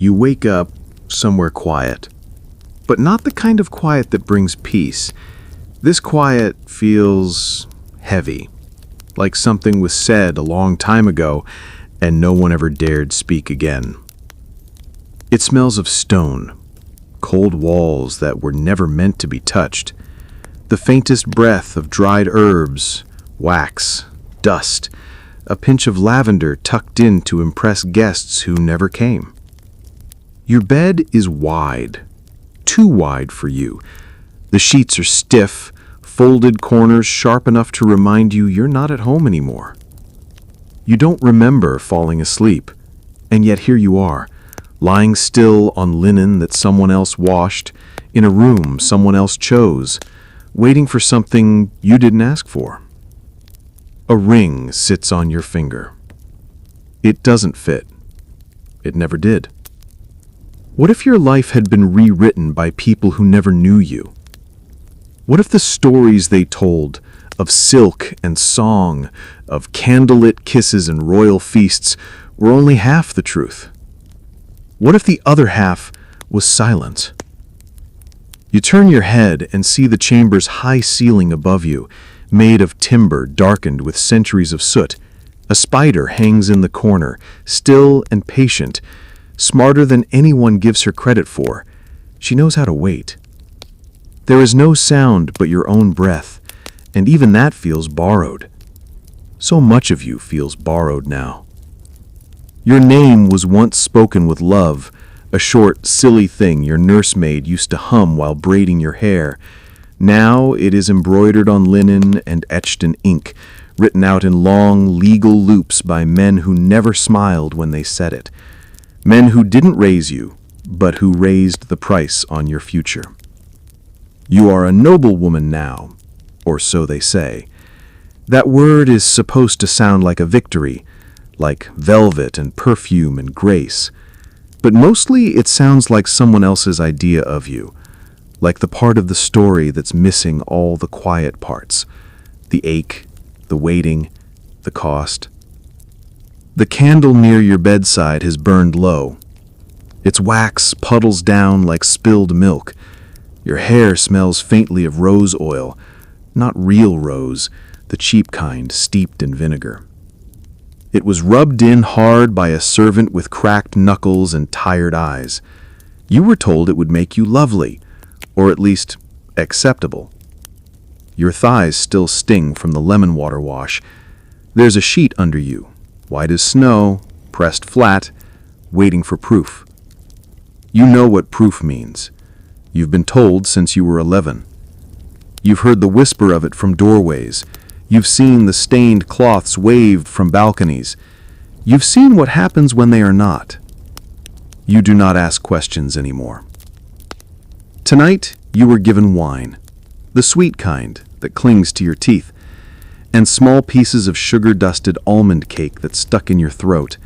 You wake up somewhere quiet, but not the kind of quiet that brings peace. This quiet feels heavy, like something was said a long time ago and no one ever dared speak again. It smells of stone, cold walls that were never meant to be touched, the faintest breath of dried herbs, wax, dust, a pinch of lavender tucked in to impress guests who never came. Your bed is wide, too wide for you. The sheets are stiff, folded corners sharp enough to remind you you're not at home anymore. You don't remember falling asleep, and yet here you are, lying still on linen that someone else washed, in a room someone else chose, waiting for something you didn't ask for. A ring sits on your finger. It doesn't fit. It never did. What if your life had been rewritten by people who never knew you? What if the stories they told of silk and song, of candlelit kisses and royal feasts, were only half the truth? What if the other half was silence? You turn your head and see the chamber's high ceiling above you, made of timber darkened with centuries of soot. A spider hangs in the corner, still and patient, smarter than anyone gives her credit for. She knows how to wait. There is no sound but your own breath, and even that feels borrowed. So much of you feels borrowed now. Your name was once spoken with love, a short, silly thing your nursemaid used to hum while braiding your hair. Now it is embroidered on linen and etched in ink, written out in long, legal loops by men who never smiled when they said it. Men who didn't raise you, but who raised the price on your future. You are a noblewoman now, or so they say. That word is supposed to sound like a victory, like velvet and perfume and grace. But mostly it sounds like someone else's idea of you, like the part of the story that's missing all the quiet parts, the ache, the waiting, the cost. The candle near your bedside has burned low. Its wax puddles down like spilled milk. Your hair smells faintly of rose oil, not real rose, the cheap kind steeped in vinegar. It was rubbed in hard by a servant with cracked knuckles and tired eyes. You were told it would make you lovely, or at least acceptable. Your thighs still sting from the lemon water wash. There's a sheet under you, white as snow, pressed flat, waiting for proof. You know what proof means. You've been told since you were 11. You've heard the whisper of it from doorways. You've seen the stained cloths waved from balconies. You've seen what happens when they are not. You do not ask questions anymore. Tonight, you were given wine, the sweet kind that clings to your teeth, and small pieces of sugar-dusted almond cake that stuck in your throat.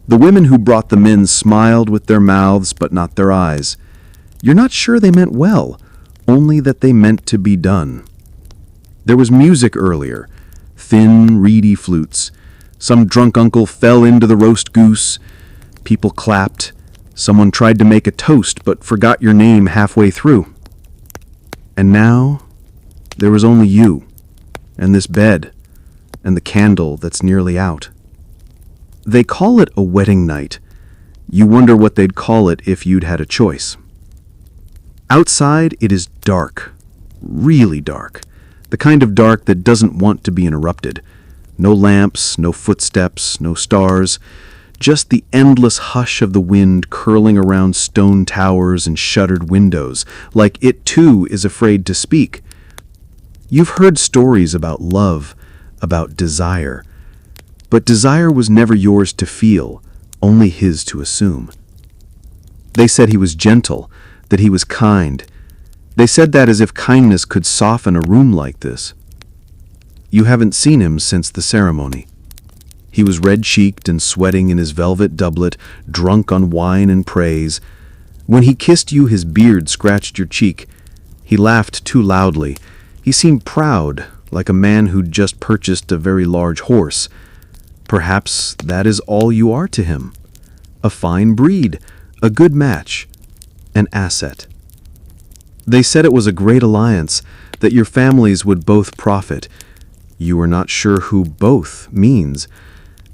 The women who brought them in smiled with their mouths but not their eyes. You're not sure they meant well, only that they meant to be done. There was music earlier, thin, reedy flutes. Some drunk uncle fell into the roast goose. People clapped. Someone tried to make a toast but forgot your name halfway through. And now, there was only you, and this bed, and the candle that's nearly out. They call it a wedding night. You wonder what they'd call it if you'd had a choice. Outside, it is dark, really dark, the kind of dark that doesn't want to be interrupted. No lamps, no footsteps, no stars, just the endless hush of the wind curling around stone towers and shuttered windows, like it too is afraid to speak. You've heard stories about love, about desire, but desire was never yours to feel, only his to assume. They said he was gentle, that he was kind. They said that as if kindness could soften a room like this. You haven't seen him since the ceremony. He was red-cheeked and sweating in his velvet doublet, drunk on wine and praise. When he kissed you, his beard scratched your cheek. He laughed too loudly. He seemed proud, like a man who'd just purchased a very large horse. Perhaps that is all you are to him. A fine breed, A good match. An asset. They said it was a great alliance, that your families would both profit. You are not sure who both means.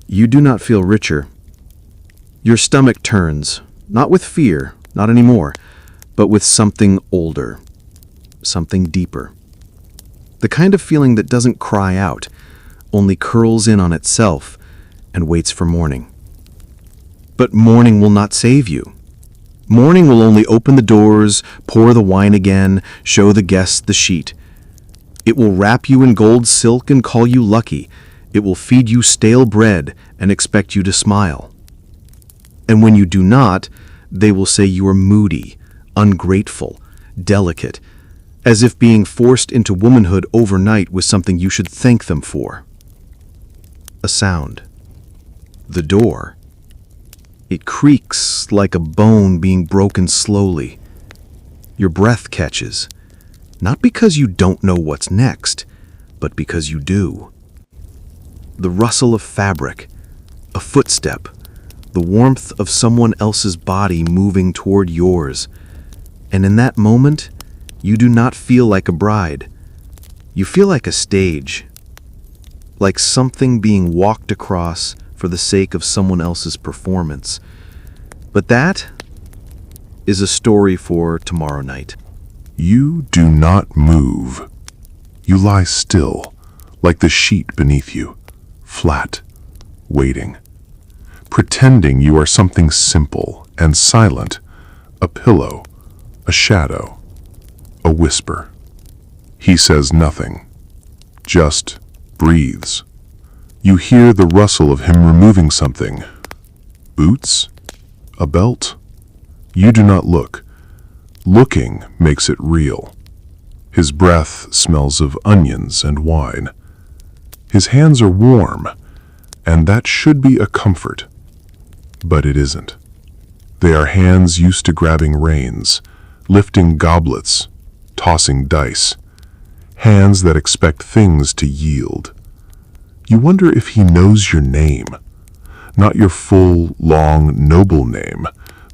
You do not feel richer. Your stomach turns, not with fear, not anymore, but with something older, something deeper. The kind of feeling that doesn't cry out, only curls in on itself and waits for morning. But morning will not save you. Morning will only open the doors, pour the wine again, show the guests the sheet. It will wrap you in gold silk and call you lucky. It will feed you stale bread and expect you to smile. And when you do not, they will say you are moody, ungrateful, delicate, as if being forced into womanhood overnight was something you should thank them for. A sound. The door. It creaks like a bone being broken slowly. Your breath catches, not because you don't know what's next, but because you do. The rustle of fabric, a footstep, the warmth of someone else's body moving toward yours. And in that moment, you do not feel like a bride. You feel like a stage, like something being walked across for the sake of someone else's performance. But that is a story for tomorrow night. You do not move. You lie still, like the sheet beneath you, flat, waiting, pretending you are something simple and silent, a pillow, a shadow, a whisper. He says nothing, just breathes. You hear the rustle of him removing something. Boots? A belt? You do not look. Looking makes it real. His breath smells of onions and wine. His hands are warm, and that should be a comfort. But it isn't. They are hands used to grabbing reins, lifting goblets, tossing dice. Hands that expect things to yield. You wonder if he knows your name. Not your full, long, noble name,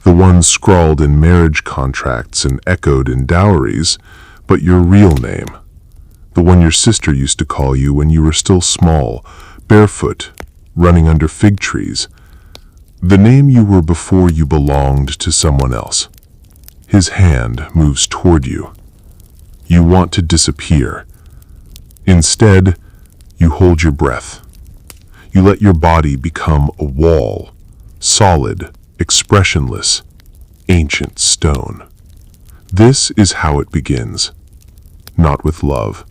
the one scrawled in marriage contracts and echoed in dowries, but your real name. The one your sister used to call you when you were still small, barefoot, running under fig trees. The name you were before you belonged to someone else. His hand moves toward you. You want to disappear. Instead, you hold your breath. You let your body become a wall, solid, expressionless, ancient stone. This is how it begins. Not with love.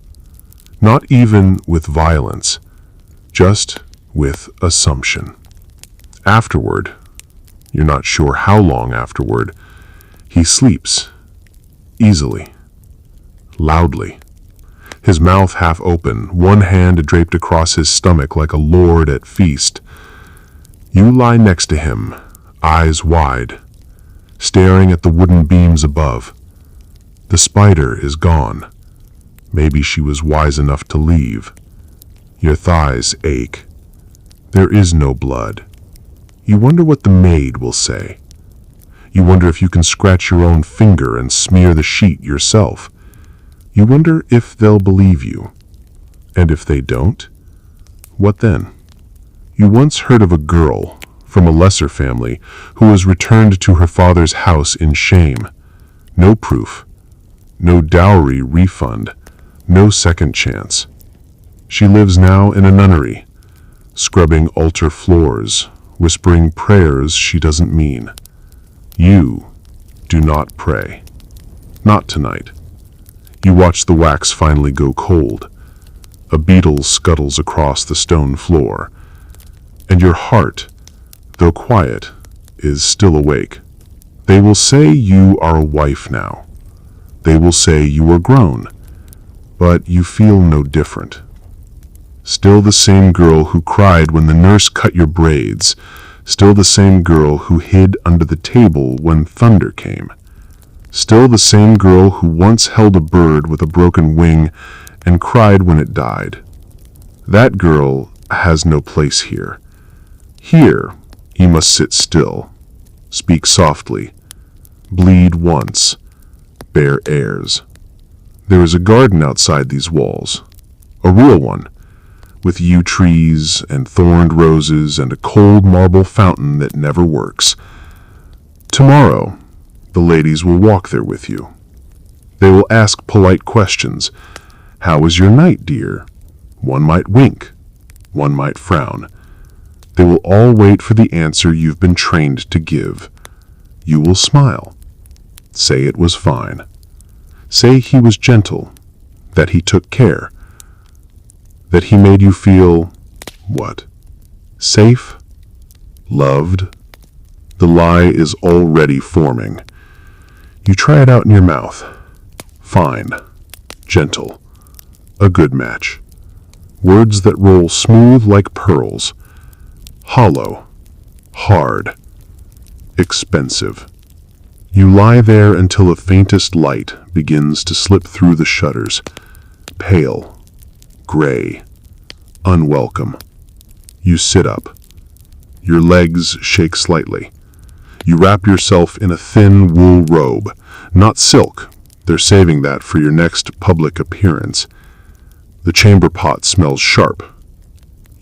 Not even with violence. Just with assumption. Afterward, you're not sure how long afterward, he sleeps, easily, loudly. His mouth half open, one hand draped across his stomach like a lord at feast. You lie next to him, eyes wide, staring at the wooden beams above. The spider is gone. Maybe she was wise enough to leave. Your thighs ache. There is no blood. You wonder what the maid will say. You wonder if you can scratch your own finger and smear the sheet yourself. You wonder if they'll believe you. And if they don't, what then? You once heard of a girl from a lesser family who was returned to her father's house in shame. No proof, no dowry refund, no second chance. She lives now in a nunnery, scrubbing altar floors, whispering prayers she doesn't mean. You do not pray. Not tonight. You watch the wax finally go cold. A beetle scuttles across the stone floor. And your heart, though quiet, is still awake. They will say you are a wife now. They will say you are grown. But you feel no different. Still the same girl who cried when the nurse cut your braids. Still the same girl who hid under the table when thunder came. Still the same girl who once held a bird with a broken wing and cried when it died. That girl has no place here. Here, you must sit still, Speak softly. Bleed once. Bear heirs. There is a garden outside these walls. A real one, with yew trees and thorned roses and a cold marble fountain that never works. Tomorrow, the ladies will walk there with you. They will ask polite questions. How was your night, dear? One might wink. One might frown. They will all wait for the answer you've been trained to give. You will smile. Say it was fine. Say he was gentle, that he took care, that he made you feel, what? Safe? Loved? The lie is already forming. You try it out in your mouth. Fine. Gentle. A good match. Words that roll smooth like pearls. Hollow. Hard. Expensive. You lie there until the faintest light begins to slip through the shutters. Pale. Gray. Unwelcome. You sit up. Your legs shake slightly. You wrap yourself in a thin wool robe. Not silk. They're saving that for your next public appearance. The chamber pot smells sharp.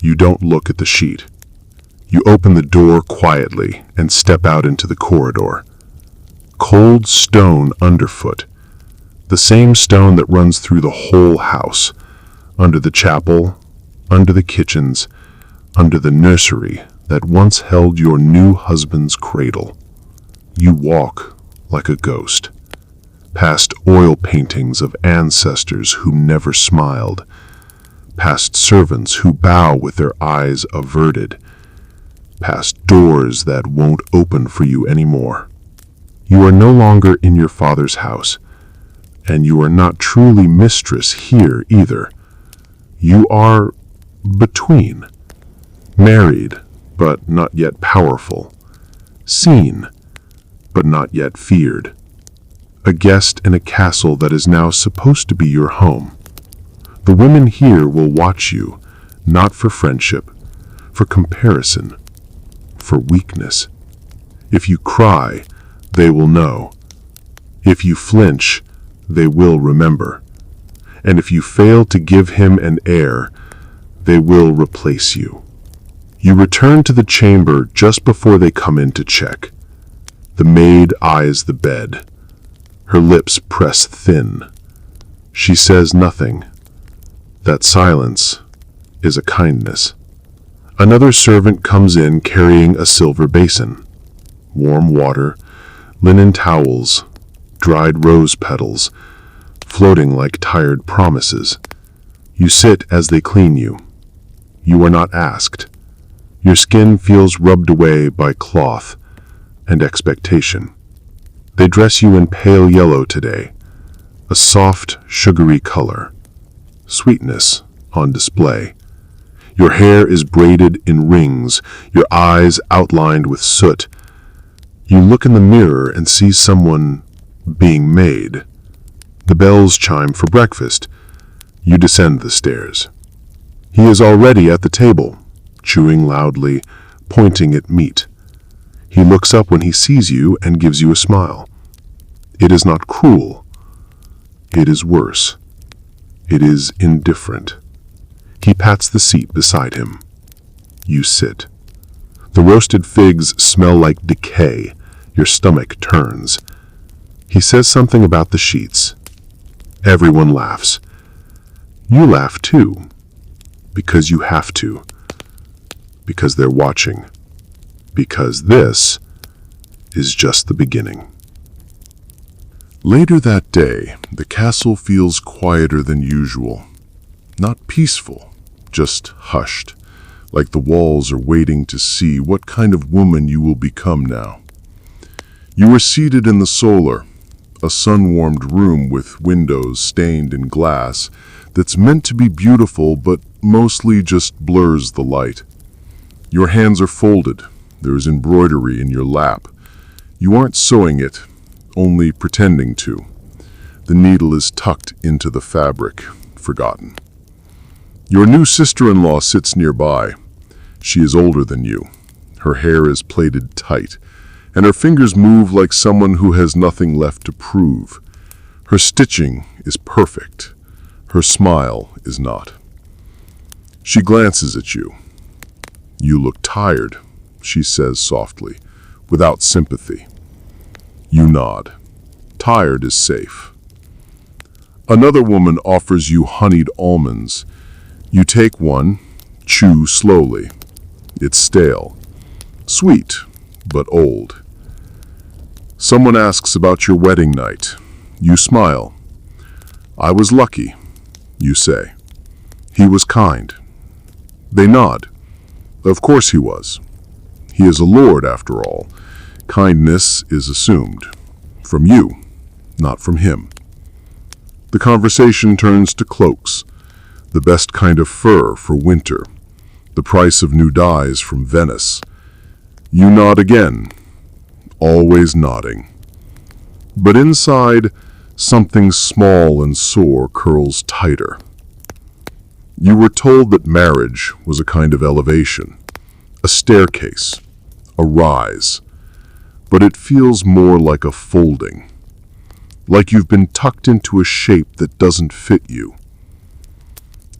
You don't look at the sheet. You open the door quietly and step out into the corridor. Cold stone underfoot. The same stone that runs through the whole house. Under the chapel, under the kitchens, under the nursery that once held your new husband's cradle. You walk like a ghost, past oil paintings of ancestors who never smiled, past servants who bow with their eyes averted, past doors that won't open for you anymore. You are no longer in your father's house, and you are not truly mistress here either. You are between, married, but not yet powerful, seen, but not yet feared, a guest in a castle that is now supposed to be your home. The women here will watch you, not for friendship, for comparison, for weakness. If you cry, they will know. If you flinch, they will remember. And if you fail to give him an heir, they will replace you. You return to the chamber just before they come in to check. The maid eyes the bed. Her lips press thin. She says nothing. That silence is a kindness. Another servant comes in carrying a silver basin. Warm water, linen towels, dried rose petals, floating like tired promises. You sit as they clean you. You are not asked. Your skin feels rubbed away by cloth and expectation. They dress you in pale yellow today, a soft, sugary color, sweetness on display. Your hair is braided in rings, your eyes outlined with soot. You look in the mirror and see someone being made. The bells chime for breakfast. You descend the stairs. He is already at the table, chewing loudly, pointing at meat. He looks up when he sees you and gives you a smile. It is not cruel. It is worse. It is indifferent. He pats the seat beside him. You sit. The roasted figs smell like decay. Your stomach turns. He says something about the sheets. Everyone laughs. You laugh too. Because you have to. Because they're watching. Because this is just the beginning. Later that day, the castle feels quieter than usual. Not peaceful, just hushed, like the walls are waiting to see what kind of woman you will become now. You are seated in the solar, a sun-warmed room with windows stained in glass that's meant to be beautiful but mostly just blurs the light. Your hands are folded. There is embroidery in your lap. You aren't sewing it, only pretending to. The needle is tucked into the fabric, forgotten. Your new sister-in-law sits nearby. She is older than you. Her hair is plaited tight, and her fingers move like someone who has nothing left to prove. Her stitching is perfect. Her smile is not. She glances at you. "You look tired," she says softly, without sympathy. You nod. Tired is safe. Another woman offers you honeyed almonds. You take one, chew slowly. It's stale. Sweet, but old. Someone asks about your wedding night. You smile. "I was lucky," you say. "He was kind." They nod. Of course he was. He is a lord, after all. Kindness is assumed. From you, not from him. The conversation turns to cloaks, the best kind of fur for winter, the price of new dyes from Venice. You nod again, always nodding. But inside, something small and sore curls tighter. You were told that marriage was a kind of elevation, a staircase, a rise, but it feels more like a folding, like you've been tucked into a shape that doesn't fit you.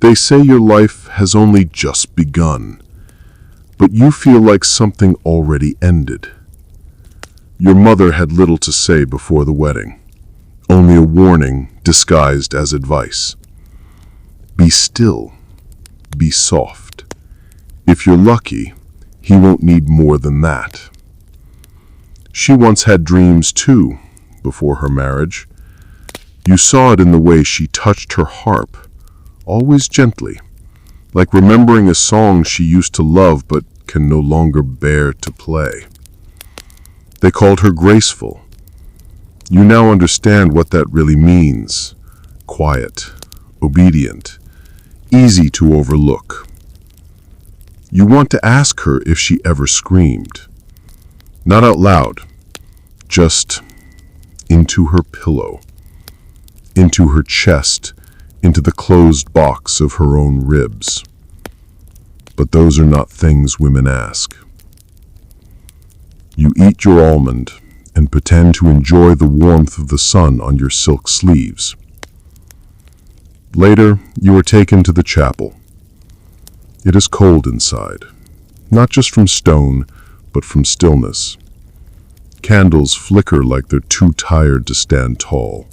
They say your life has only just begun, but you feel like something already ended. Your mother had little to say before the wedding, only a warning disguised as advice. Be still, be soft. If you're lucky, he won't need more than that. She once had dreams too, before her marriage. You saw it in the way she touched her harp, always gently, like remembering a song she used to love but can no longer bear to play. They called her graceful. You now understand what that really means. Quiet, obedient, easy to overlook. You want to ask her if she ever screamed. Not out loud, just into her pillow, into her chest, into the closed box of her own ribs. But those are not things women ask. You eat your almond and pretend to enjoy the warmth of the sun on your silk sleeves. Later, you are taken to the chapel. It is cold inside, not just from stone, but from stillness. Candles flicker like they're too tired to stand tall.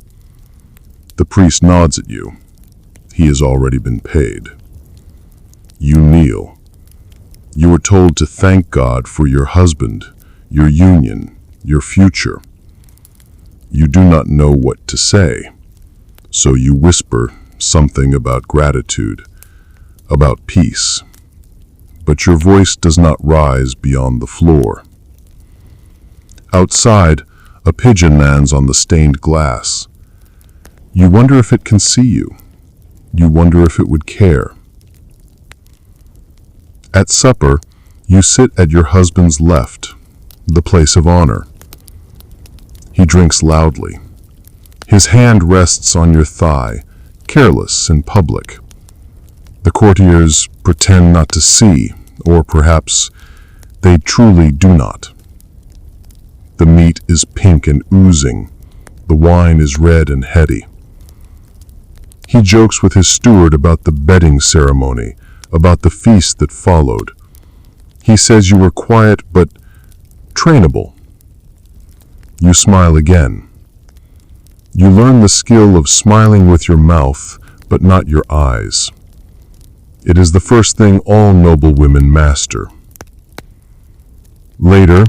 The priest nods at you. He has already been paid. You kneel. You are told to thank God for your husband, your union, your future. You do not know what to say, so you whisper something about gratitude, about peace. But your voice does not rise beyond the floor. Outside, a pigeon lands on the stained glass. You wonder if it can see you. You wonder if it would care. At supper, you sit at your husband's left, the place of honor. He drinks loudly. His hand rests on your thigh, careless in public. The courtiers pretend not to see, or perhaps they truly do not. The meat is pink and oozing. The wine is red and heady. He jokes with his steward about the bedding ceremony, about the feast that followed. He says you were quiet but trainable. You smile again. You learn the skill of smiling with your mouth, but not your eyes. It is the first thing all noblewomen master. Later,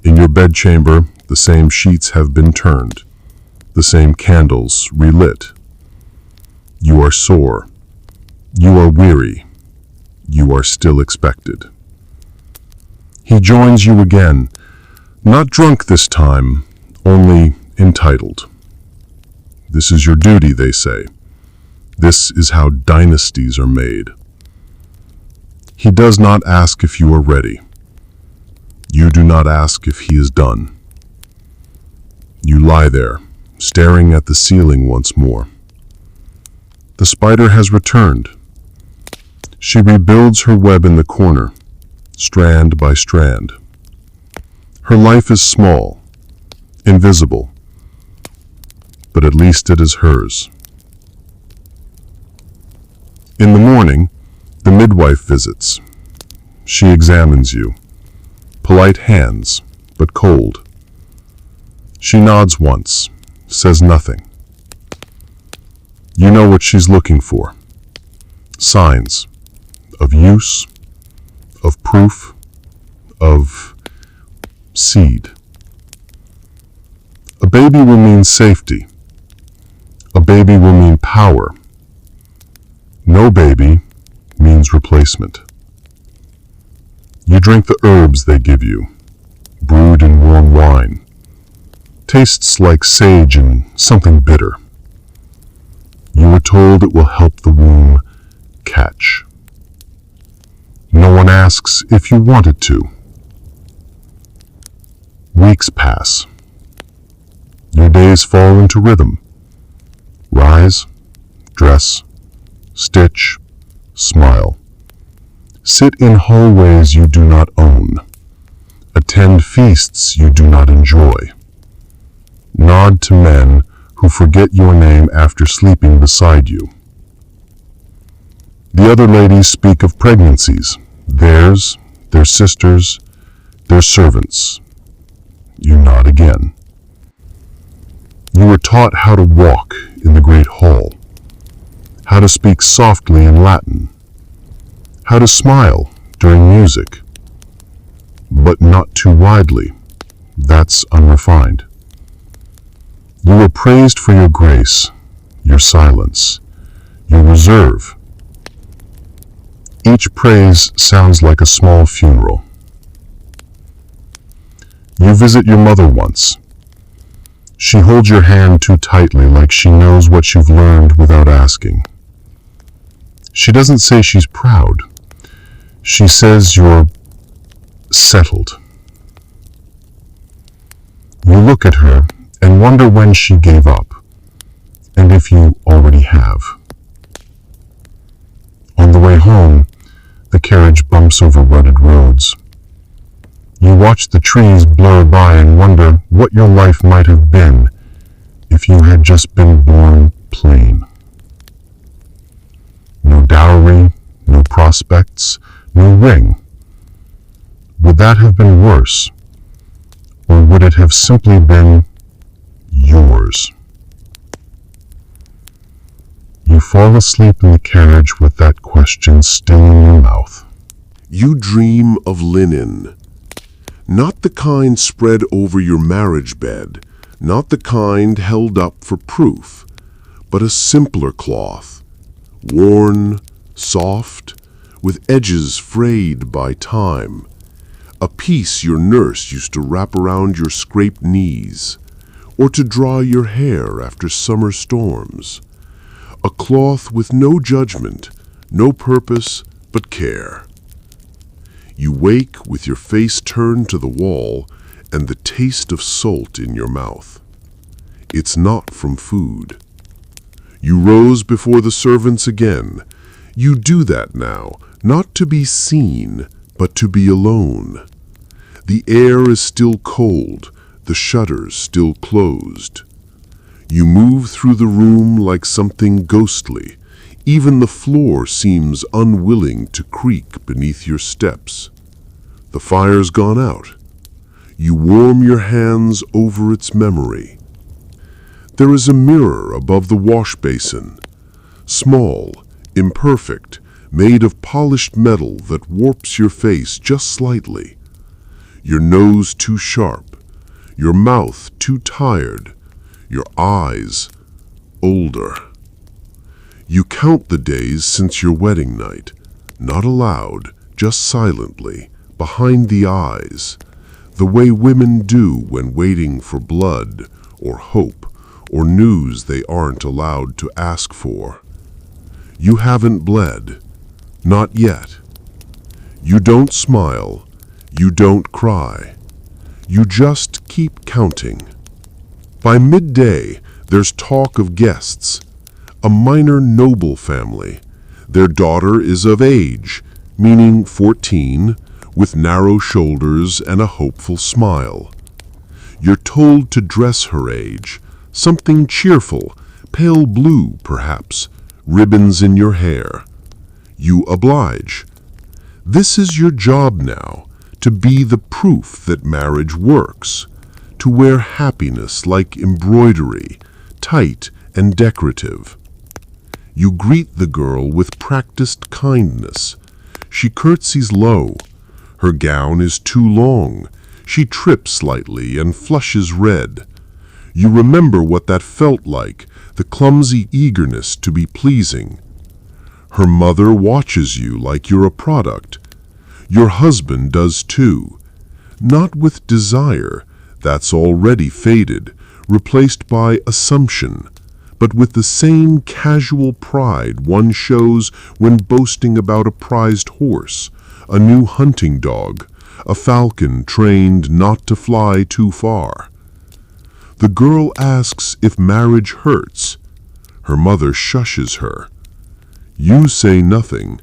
in your bedchamber, the same sheets have been turned, the same candles relit. You are sore. You are weary. You are still expected. He joins you again, not drunk this time, only entitled. This is your duty, they say. This is how dynasties are made. He does not ask if you are ready. You do not ask if he is done. You lie there, staring at the ceiling once more. The spider has returned. She rebuilds her web in the corner, strand by strand. Her life is small, invisible, but at least it is hers. In the morning, the midwife visits. She examines you. Polite hands, but cold. She nods once, says nothing. You know what she's looking for. Signs of use, of proof, of seed. A baby will mean safety. A baby will mean power. No baby means replacement. You drink the herbs they give you, brewed in warm wine. Tastes like sage and something bitter. You were told it will help the womb catch. No one asks if you want it to. Weeks pass. Your days fall into rhythm. Rise, dress, stitch, smile. Sit in hallways you do not own. Attend feasts you do not enjoy. Nod to men who forget your name after sleeping beside you. The other ladies speak of pregnancies, theirs, their sisters, their servants. You nod again. You were taught how to walk in the great hall, how to speak softly in Latin, how to smile during music, but not too widely. That's unrefined. You were praised for your grace, your silence, your reserve. Each praise sounds like a small funeral. You visit your mother once. She holds your hand too tightly, like she knows what you've learned without asking. She doesn't say she's proud. She says you're settled. You look at her and wonder when she gave up, and if you already have. On the way home, the carriage bumps over rutted roads. You watch the trees blur by and wonder what your life might have been if you had just been born plain. No dowry, no prospects, no ring. Would that have been worse? Or would it have simply been yours? You fall asleep in the carriage with that question still in your mouth. You dream of linen. Not the kind spread over your marriage bed, not the kind held up for proof, but a simpler cloth, worn, soft, with edges frayed by time. A piece your nurse used to wrap around your scraped knees, or to dry your hair after summer storms. A cloth with no judgment, no purpose but care. You wake with your face turned to the wall and the taste of salt in your mouth. It's not from food. You rose before the servants again. You do that now, not to be seen, but to be alone. The air is still cold, the shutters still closed. You move through the room like something ghostly. Even the floor seems unwilling to creak beneath your steps. The fire's gone out. You warm your hands over its memory. There is a mirror above the wash basin, small, imperfect, made of polished metal that warps your face just slightly. Your nose too sharp, your mouth too tired, your eyes older. You count the days since your wedding night, not aloud, just silently, behind the eyes, the way women do when waiting for blood or hope or news they aren't allowed to ask for. You haven't bled, not yet. You don't smile, you don't cry. You just keep counting. By midday, there's talk of guests, a minor noble family. Their daughter is of age, meaning 14, with narrow shoulders and a hopeful smile. You're told to dress her age, something cheerful, pale blue perhaps, ribbons in your hair. You oblige. This is your job now, to be the proof that marriage works, to wear happiness like embroidery, tight and decorative. You greet the girl with practiced kindness. She curtsies low. Her gown is too long. She trips slightly and flushes red. You remember what that felt like, the clumsy eagerness to be pleasing. Her mother watches you like you're a product. Your husband does too. Not with desire, that's already faded, replaced by assumption, but with the same casual pride one shows when boasting about a prized horse, a new hunting dog, a falcon trained not to fly too far. The girl asks if marriage hurts. Her mother shushes her. You say nothing,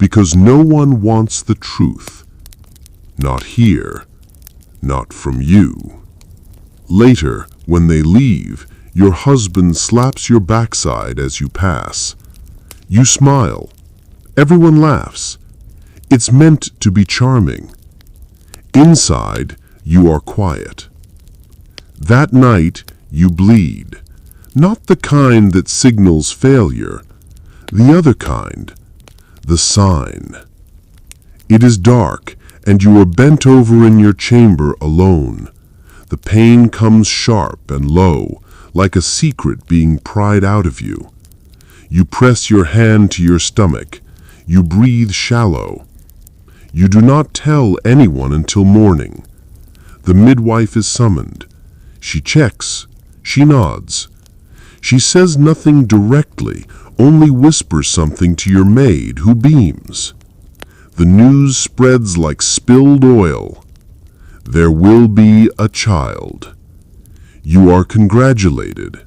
because no one wants the truth. Not here, not from you. Later, when they leave, your husband slaps your backside as you pass. You smile. Everyone laughs. It's meant to be charming. Inside, you are quiet. That night, you bleed. Not the kind that signals failure. The other kind. The sign. It is dark, and you are bent over in your chamber alone. The pain comes sharp and low, like a secret being pried out of you. You press your hand to your stomach. You breathe shallow. You do not tell anyone until morning. The midwife is summoned. She checks. She nods. She says nothing directly, only whispers something to your maid, who beams. The news spreads like spilled oil. There will be a child. You are congratulated.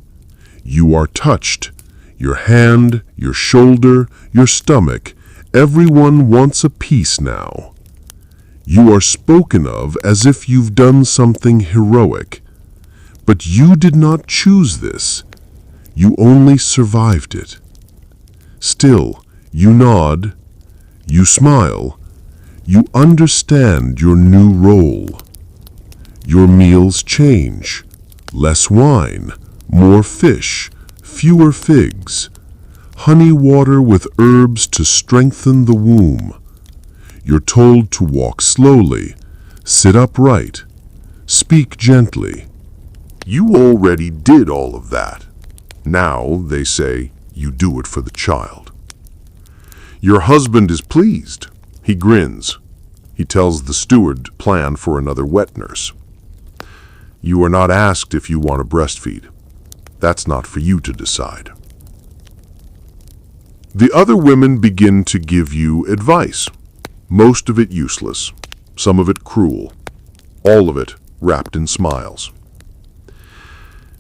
You are touched. Your hand, your shoulder, your stomach, everyone wants a piece now. You are spoken of as if you've done something heroic. But you did not choose this. You only survived it. Still, you nod. You smile. You understand your new role. Your meals change. Less wine, more fish, fewer figs, honey water with herbs to strengthen the womb. You're told to walk slowly, sit upright, speak gently. You already did all of that. Now, they say, you do it for the child. Your husband is pleased. He grins. He tells the steward to plan for another wet nurse. You are not asked if you want to breastfeed. That's not for you to decide. The other women begin to give you advice. Most of it useless, some of it cruel, all of it wrapped in smiles.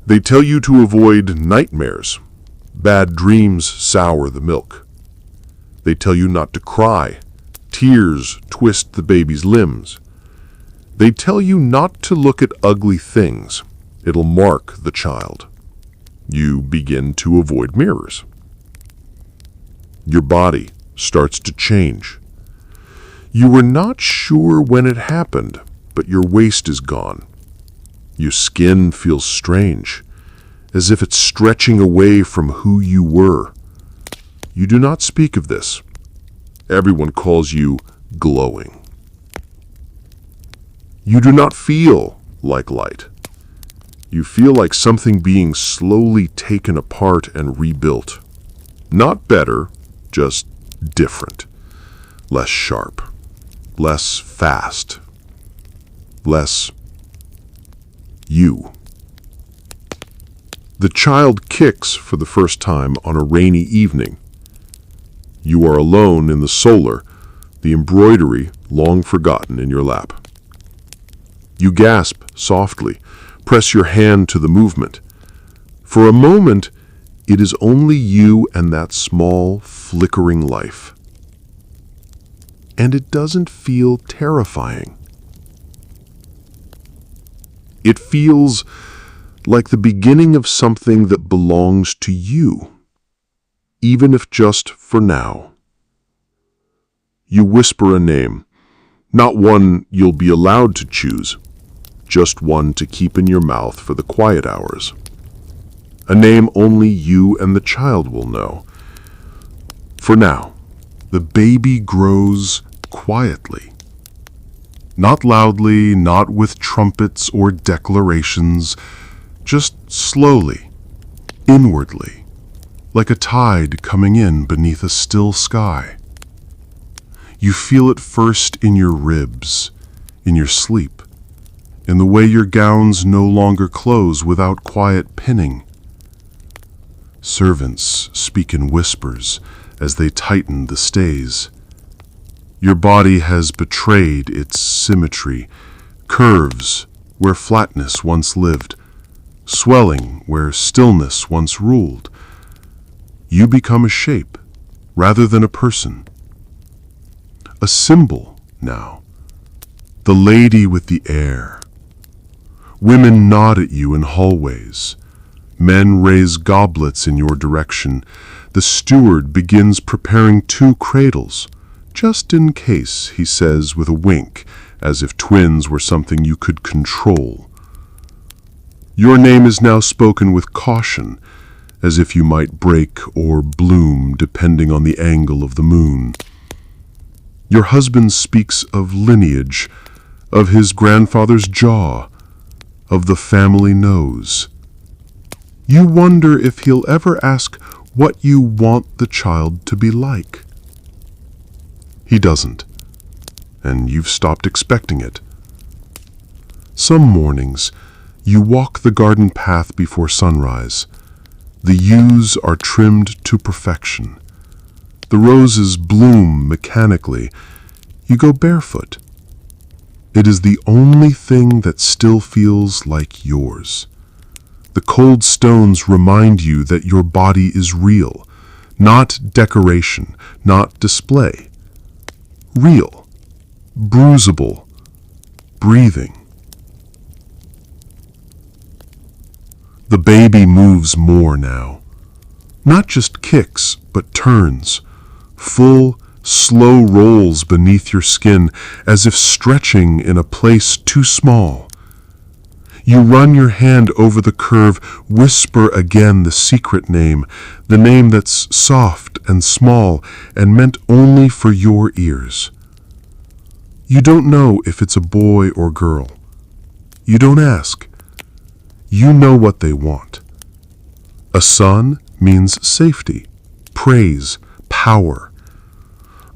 They tell you to avoid nightmares. Bad dreams sour the milk. They tell you not to cry. Tears twist the baby's limbs. They tell you not to look at ugly things. It'll mark the child. You begin to avoid mirrors. Your body starts to change. You were not sure when it happened, but your waist is gone. Your skin feels strange, as if it's stretching away from who you were. You do not speak of this. Everyone calls you glowing. You do not feel like light. You feel like something being slowly taken apart and rebuilt. Not better, just different. Less sharp. Less fast. Less you. The child kicks for the first time on a rainy evening. You are alone in the solar, the embroidery long forgotten in your lap. You gasp softly, press your hand to the movement. For a moment, it is only you and that small, flickering life. and it doesn't feel terrifying. It feels like the beginning of something that belongs to you, even if just for now. You whisper a name, not one you'll be allowed to choose, just one to keep in your mouth for the quiet hours. A name only you and the child will know. For now, the baby grows quietly. Not loudly, not with trumpets or declarations, just slowly, inwardly, like a tide coming in beneath a still sky. You feel it first in your ribs, in your sleep, in the way your gowns no longer close without quiet pinning. Servants speak in whispers as they tighten the stays. Your body has betrayed its symmetry, curves where flatness once lived, swelling where stillness once ruled. You become a shape rather than a person. A symbol now. The lady with the air. Women nod at you in hallways. Men raise goblets in your direction. The steward begins preparing 2 cradles, just in case, he says with a wink, as if twins were something you could control. Your name is now spoken with caution, as if you might break or bloom depending on the angle of the moon. Your husband speaks of lineage, of his grandfather's jaw, of the family nose. You wonder if he'll ever ask what you want the child to be like. He doesn't, and you've stopped expecting it. Some mornings, you walk the garden path before sunrise. The yews are trimmed to perfection. The roses bloom mechanically. You go barefoot. It is the only thing that still feels like yours. The cold stones remind you that your body is real, not decoration, not display. Real, bruisable, breathing. The baby moves more now. Not just kicks, but turns. Full, slow rolls beneath your skin, as if stretching in a place too small. You run your hand over the curve, whisper again the secret name, the name that's soft and small and meant only for your ears. You don't know if it's a boy or girl. You don't ask. You know what they want. A son means safety, praise, power.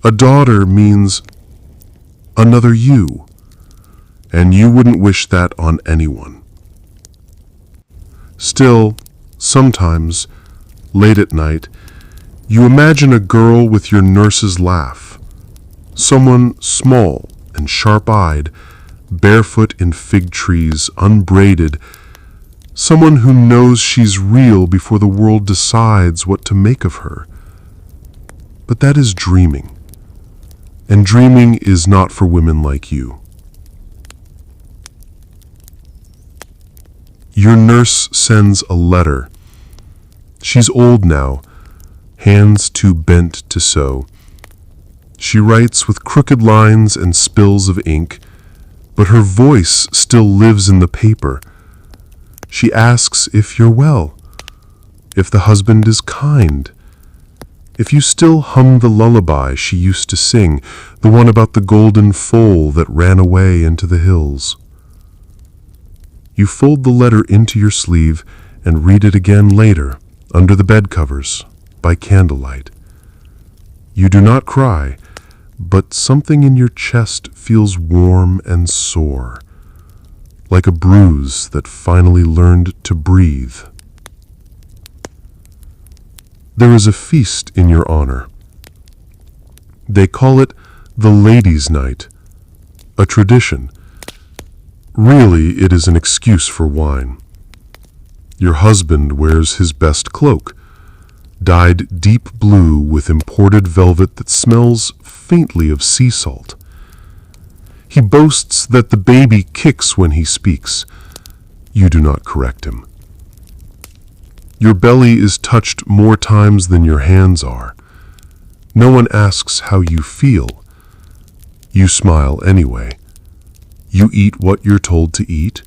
A daughter means another you, and you wouldn't wish that on anyone. Still, sometimes, late at night, you imagine a girl with your nurse's laugh, someone small and sharp-eyed, barefoot in fig trees, unbraided, someone who knows she's real before the world decides what to make of her. But that is dreaming, and dreaming is not for women like you. Your nurse sends a letter. She's old now, hands too bent to sew. She writes with crooked lines and spills of ink, but her voice still lives in the paper. She asks if you're well, if the husband is kind, if you still hum the lullaby she used to sing, the one about the golden foal that ran away into the hills. You fold the letter into your sleeve and read it again later, under the bed covers, by candlelight. You do not cry, but something in your chest feels warm and sore, like a bruise that finally learned to breathe. There is a feast in your honor. They call it the Ladies' Night, a tradition. Really, it is an excuse for wine. Your husband wears his best cloak. dyed deep blue with imported velvet that smells faintly of sea salt. He boasts that the baby kicks when he speaks. You do not correct him. Your belly is touched more times than your hands are. No one asks how you feel. You smile anyway. You eat what you're told to eat.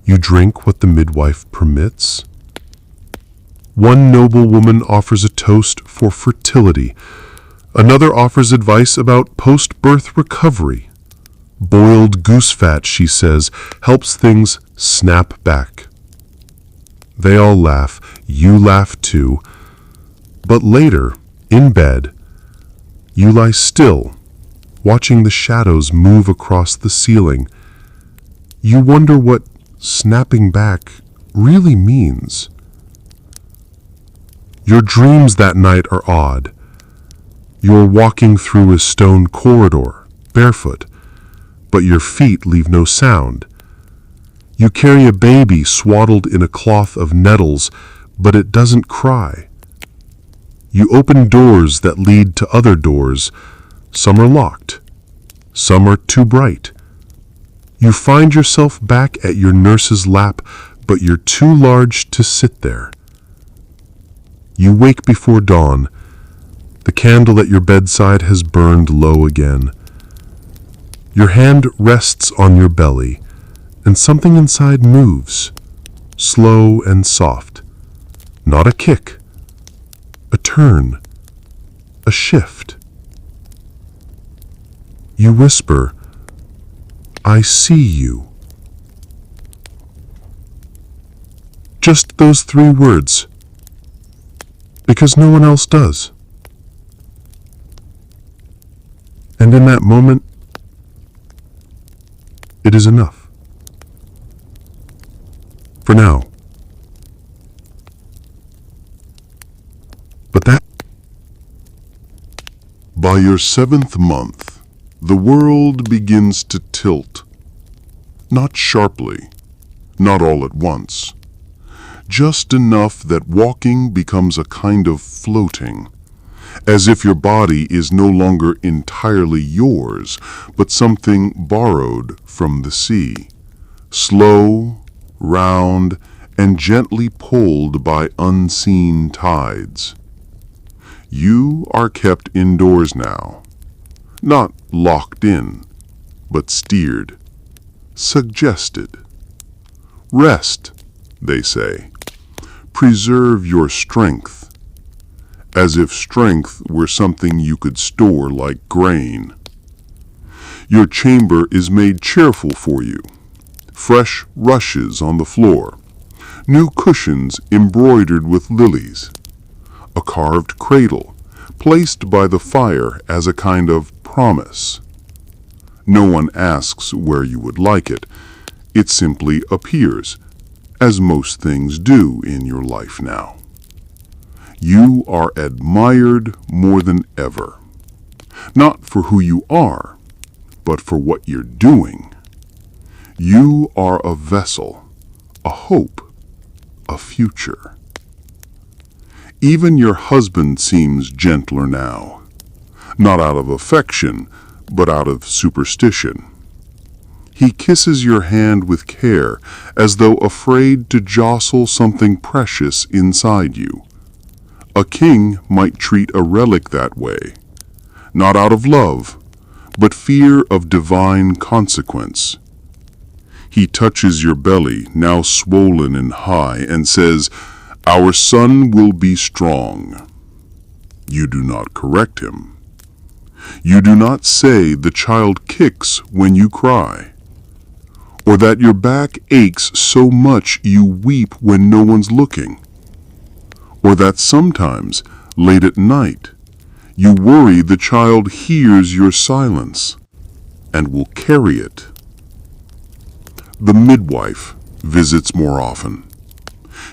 You drink what the midwife permits. One noblewoman offers a toast for fertility. Another offers advice about post-birth recovery. Boiled goose fat, she says, helps things snap back. They all laugh. You laugh too. But later, in bed, you lie still, watching the shadows move across the ceiling. You wonder what snapping back really means. Your dreams that night are odd. You're walking through a stone corridor, barefoot, but your feet leave no sound. You carry a baby swaddled in a cloth of nettles, but it doesn't cry. You open doors that lead to other doors. Some are locked. Some are too bright. You find yourself back at your nurse's lap, but you're too large to sit there. You wake before dawn. The candle at your bedside has burned low again. Your hand rests on your belly, and something inside moves, slow and soft. Not a kick, a turn, a shift. You whisper, "I see you." Just those 3 words, because no one else does. And in that moment, it is enough. For now. But that... By your 7th month, the world begins to tilt. Not sharply, not all at once. Just enough that walking becomes a kind of floating, as if your body is no longer entirely yours, but something borrowed from the sea, slow, round, and gently pulled by unseen tides. You are kept indoors now, not locked in, but steered, suggested. Rest, they say. Preserve your strength, as if strength were something you could store like grain. Your chamber is made cheerful for you. Fresh rushes on the floor, new cushions embroidered with lilies, a carved cradle placed by the fire as a kind of promise. No one asks where you would like it. It simply appears, as most things do in your life now. You are admired more than ever, not for who you are, but for what you're doing. You are a vessel, a hope, a future. Even your husband seems gentler now, not out of affection, but out of superstition. He kisses your hand with care, as though afraid to jostle something precious inside you. A king might treat a relic that way, not out of love, but fear of divine consequence. He touches your belly, now swollen and high, and says, "Our son will be strong." You do not correct him. You do not say the child kicks when you cry, or that your back aches so much you weep when no one's looking, or that sometimes, late at night, you worry the child hears your silence and will carry it. The midwife visits more often.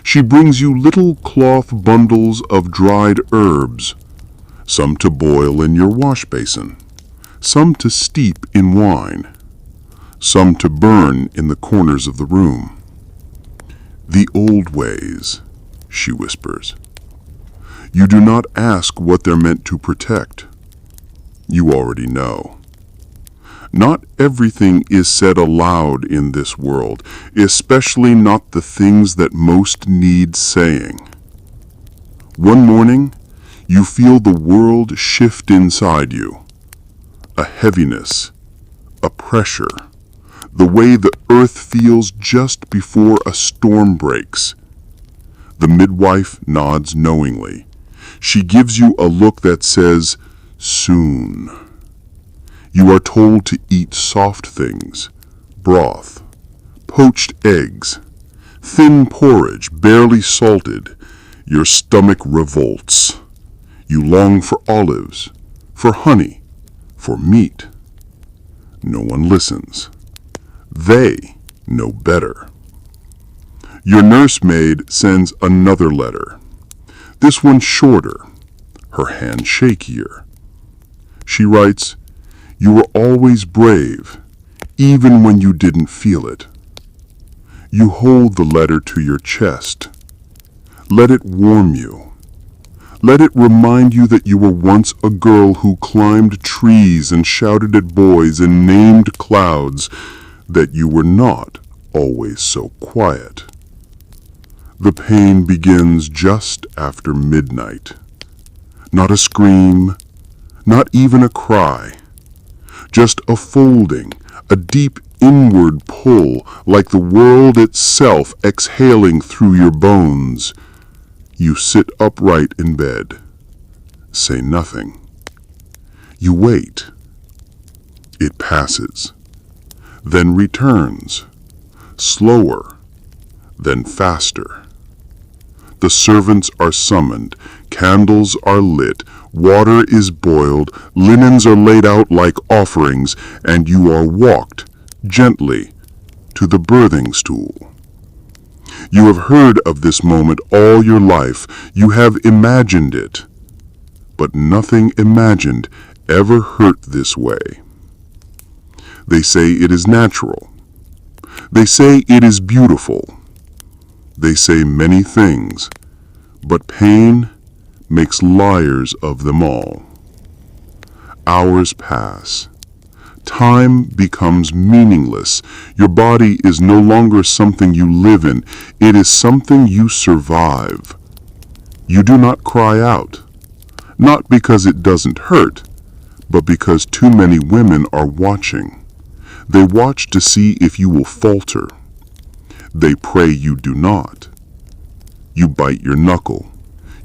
She brings you little cloth bundles of dried herbs, some to boil in your wash basin, some to steep in wine, some to burn in the corners of the room. "The old ways," she whispers. You do not ask what they're meant to protect. You already know. Not everything is said aloud in this world, especially not the things that most need saying. One morning, you feel the world shift inside you. A heaviness, a pressure, the way the earth feels just before a storm breaks. The midwife nods knowingly. She gives you a look that says, soon. You are told to eat soft things, broth, poached eggs, thin porridge, barely salted. Your stomach revolts. You long for olives, for honey, for meat. No one listens. They know better. Your nursemaid sends another letter. This one shorter, her hand shakier. She writes, "You were always brave, even when you didn't feel it." You hold the letter to your chest. Let it warm you. Let it remind you that you were once a girl who climbed trees and shouted at boys and named clouds, that you were not always so quiet. The pain begins just after midnight. Not a scream, not even a cry. Just a folding, a deep inward pull, like the world itself exhaling through your bones. You sit upright in bed. Say nothing. You wait. It passes, then returns, slower, then faster. The servants are summoned, candles are lit, water is boiled, linens are laid out like offerings, and you are walked gently to the birthing stool. You have heard of this moment all your life. You have imagined it. But nothing imagined ever hurt this way. They say it is natural. They say it is beautiful. They say many things, but pain makes liars of them all. Hours pass. Time becomes meaningless. Your body is no longer something you live in. It is something you survive. You do not cry out, not because it doesn't hurt, but because too many women are watching. They watch to see if you will falter. They pray you do not. You bite your knuckle.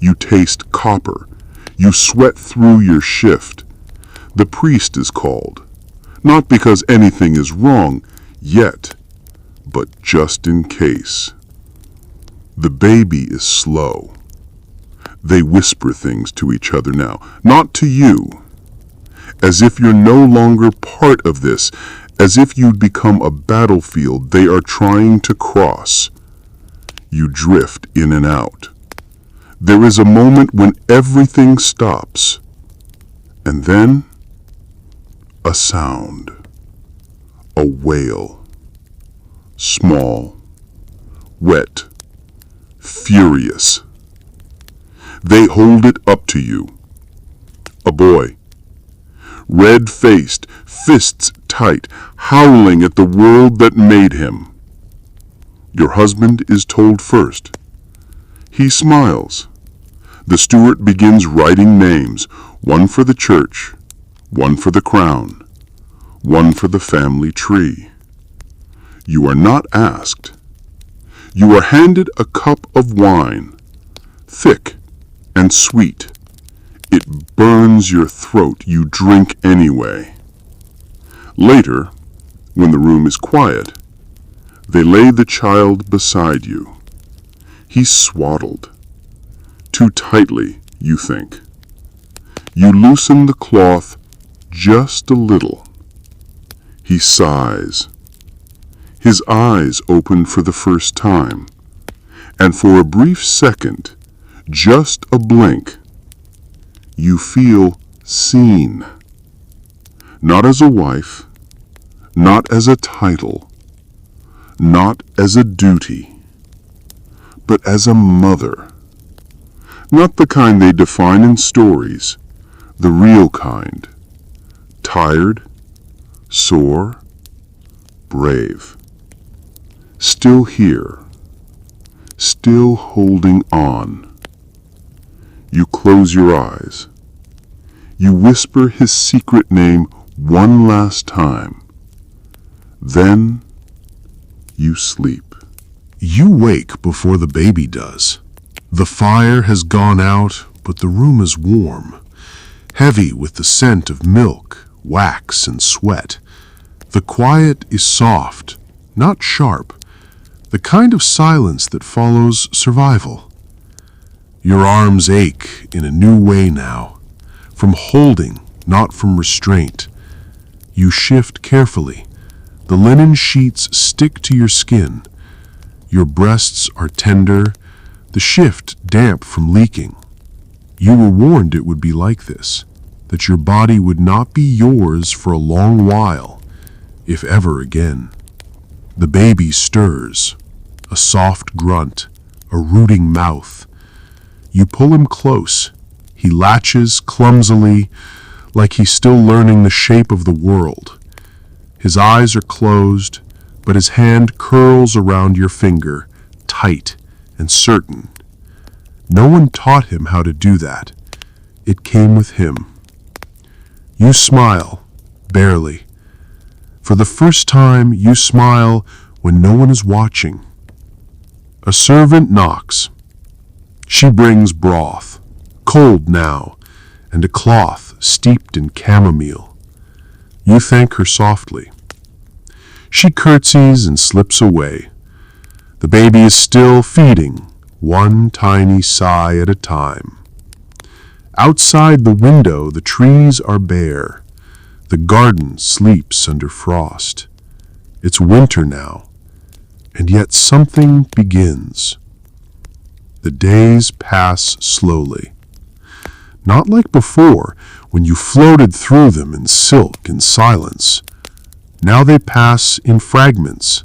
You taste copper. You sweat through your shift. The priest is called, not because anything is wrong yet, but just in case. The baby is slow. They whisper things to each other now, not to you, as if you're no longer part of this, as if you'd become a battlefield they are trying to cross. You drift in and out. There is a moment when everything stops, and then a sound, a wail, small, wet, furious. They hold it up to you. A boy, red-faced, fists tight, howling at the world that made him. Your husband is told first. He smiles. The steward begins writing names, one for the church, one for the crown, one for the family tree. You are not asked. You are handed a cup of wine, thick and sweet. It burns your throat. You drink anyway. Later, when the room is quiet, they lay the child beside you. He's swaddled. Too tightly, you think. You loosen the cloth just a little. He sighs. His eyes open for the first time, and for a brief second, just a blink, you feel seen. Not as a wife, not as a title, not as a duty, but as a mother. Not the kind they define in stories, the real kind. Tired, sore, brave. Still here, still holding on. You close your eyes. You whisper his secret name one last time. Then you sleep. You wake before the baby does. The fire has gone out, but the room is warm, heavy with the scent of milk, wax, and sweat. The quiet is soft, not sharp, the kind of silence that follows survival. Your arms ache in a new way now, from holding, not from restraint. You shift carefully. The linen sheets stick to your skin. Your breasts are tender, the shift damp from leaking. You were warned it would be like this, that your body would not be yours for a long while, if ever again. The baby stirs, a soft grunt, a rooting mouth. You pull him close. He latches clumsily, like he's still learning the shape of the world. His eyes are closed, but his hand curls around your finger, tight and certain. No one taught him how to do that. It came with him. You smile, barely. For the first time, you smile when no one is watching. A servant knocks. She brings broth, cold now, and a cloth steeped in chamomile. You thank her softly. She curtsies and slips away. The baby is still feeding, one tiny sigh at a time. Outside the window, the trees are bare. The garden sleeps under frost. It's winter now, and yet something begins. The days pass slowly. Not like before, when you floated through them in silk and silence. Now they pass in fragments,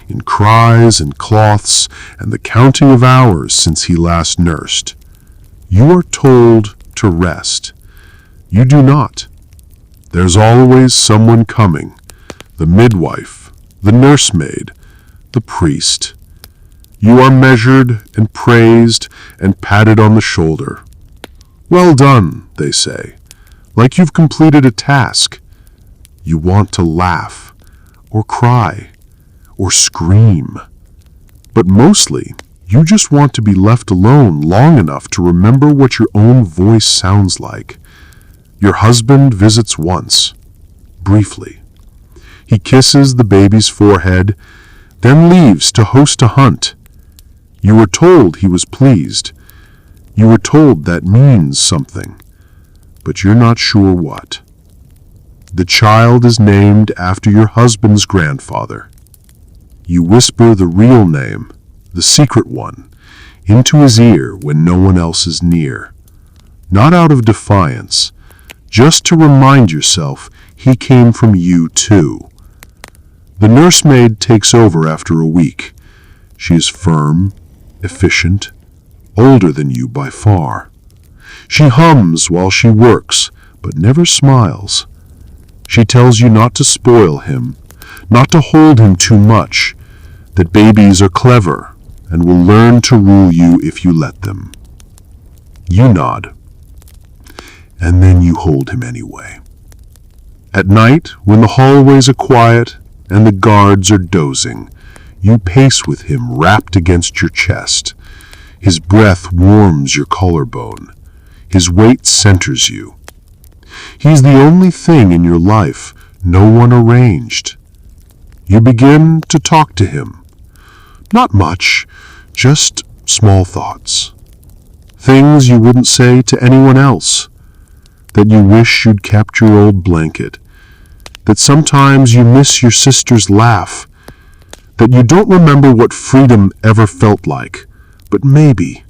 in cries and cloths, and the counting of hours since he last nursed. You are told to rest. You do not. There's always someone coming, the midwife, the nursemaid, the priest. You are measured and praised and patted on the shoulder. Well done, they say, like you've completed a task. You want to laugh, or cry, or scream. But mostly, you just want to be left alone long enough to remember what your own voice sounds like. Your husband visits once, briefly. He kisses the baby's forehead, then leaves to host a hunt. You were told he was pleased. You were told that means something, but you're not sure what. The child is named after your husband's grandfather. You whisper the real name, the secret one, into his ear when no one else is near. Not out of defiance, just to remind yourself he came from you too. The nursemaid takes over after a week. She is firm, efficient, older than you by far. She hums while she works, but never smiles. She tells you not to spoil him, not to hold him too much, that babies are clever and will learn to rule you if you let them. You nod, and then you hold him anyway. At night, when the hallways are quiet and the guards are dozing, you pace with him wrapped against your chest. His breath warms your collarbone. His weight centers you. He's the only thing in your life no one arranged. You begin to talk to him. Not much, just small thoughts. Things you wouldn't say to anyone else. That you wish you'd kept your old blanket. That sometimes you miss your sister's laugh. That you don't remember what freedom ever felt like. But maybe,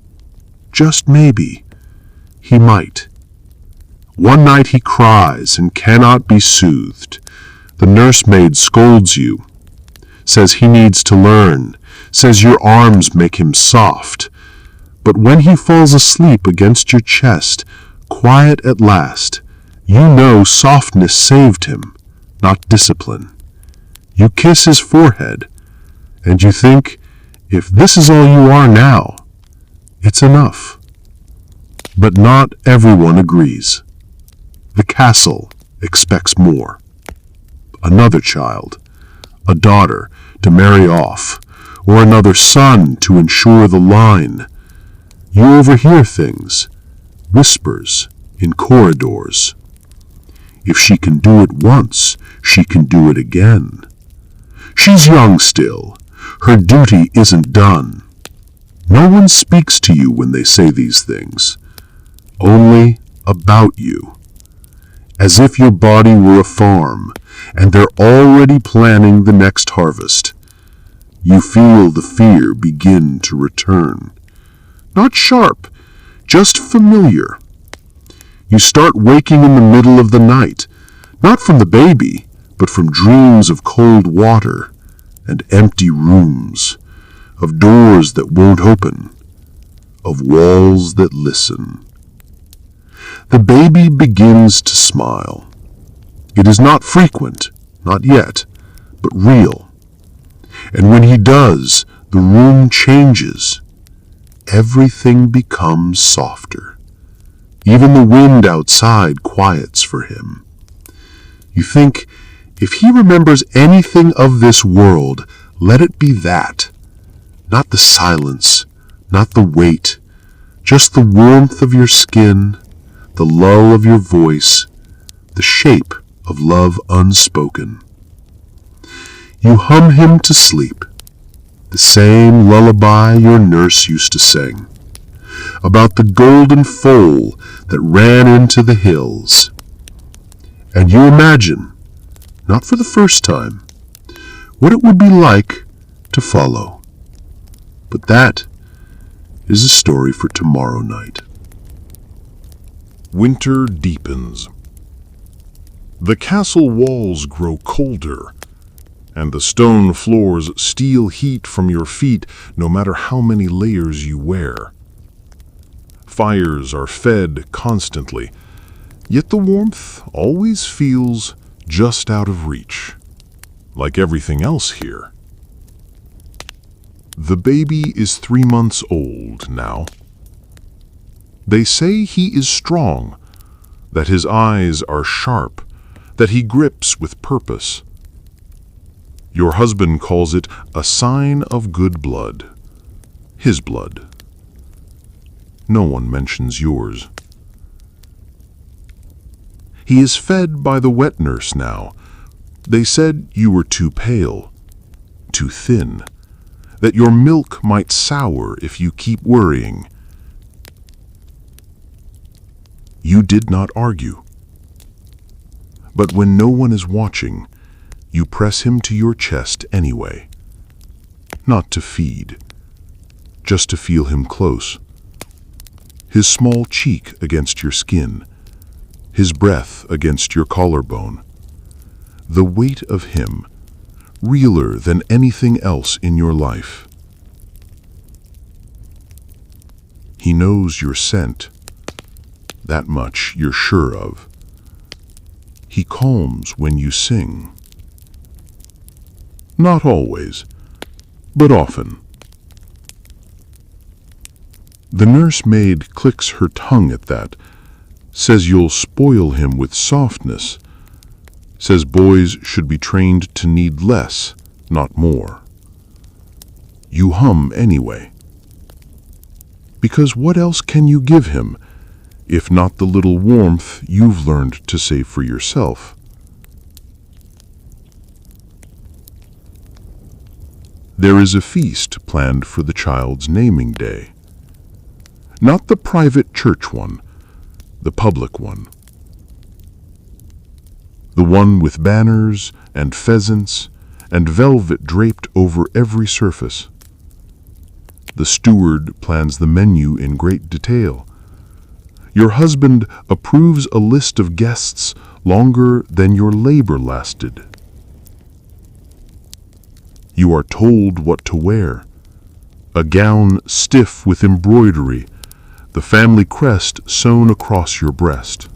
just maybe, he might. One night he cries and cannot be soothed. The nursemaid scolds you, says he needs to learn, says your arms make him soft. But when he falls asleep against your chest, quiet at last, you know softness saved him, not discipline. You kiss his forehead, and you think, if this is all you are now, it's enough. But not everyone agrees. The castle expects more. Another child, a daughter to marry off, or another son to ensure the line. You overhear things, whispers in corridors. If she can do it once, she can do it again. She's young still. Her duty isn't done. No one speaks to you when they say these things. Only about you. As if your body were a farm, and they're already planning the next harvest. You feel the fear begin to return. Not sharp, just familiar. You start waking in the middle of the night, not from the baby, but from dreams of cold water and empty rooms, of doors that won't open, of walls that listen. The baby begins to smile. It is not frequent, not yet, but real. And when he does, the room changes. Everything becomes softer. Even the wind outside quiets for him. You think, if he remembers anything of this world, let it be that. Not the silence, not the weight, just the warmth of your skin, the lull of your voice, the shape of love unspoken. You hum him to sleep, the same lullaby your nurse used to sing, about the golden foal that ran into the hills. And you imagine, not for the first time, what it would be like to follow. But that is a story for tomorrow night. Winter deepens. The castle walls grow colder, and the stone floors steal heat from your feet no matter how many layers you wear. Fires are fed constantly, yet the warmth always feels just out of reach, like everything else here. The baby is 3 months old now. They say he is strong, that his eyes are sharp, that he grips with purpose. Your husband calls it a sign of good blood, his blood. No one mentions yours. He is fed by the wet nurse now. They said you were too pale, too thin, that your milk might sour if you keep worrying. You did not argue. But when no one is watching, you press him to your chest anyway. Not to feed, just to feel him close. His small cheek against your skin, his breath against your collarbone. The weight of him, realer than anything else in your life. He knows your scent. That much you're sure of. He calms when you sing. Not always, but often. The nursemaid clicks her tongue at that, says you'll spoil him with softness, says boys should be trained to need less, not more. You hum anyway. Because what else can you give him, if not the little warmth you've learned to save for yourself? There is a feast planned for the child's naming day. Not the private church one, the public one. The one with banners and pheasants and velvet draped over every surface. The steward plans the menu in great detail. Your husband approves a list of guests longer than your labor lasted. You are told what to wear, A gown stiff with embroidery, the family crest sewn across your breast.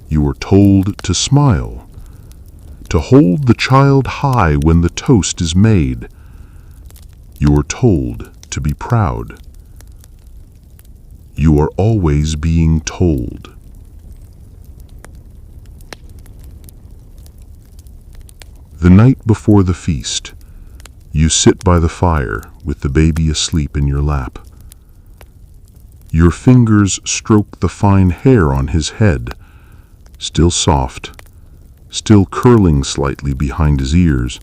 You are told to smile, to hold the child high when the toast is made. You are told to be proud. You are always being told. The night before the feast, you sit by the fire with the baby asleep in your lap. Your fingers stroke the fine hair on his head, still soft, still curling slightly behind his ears.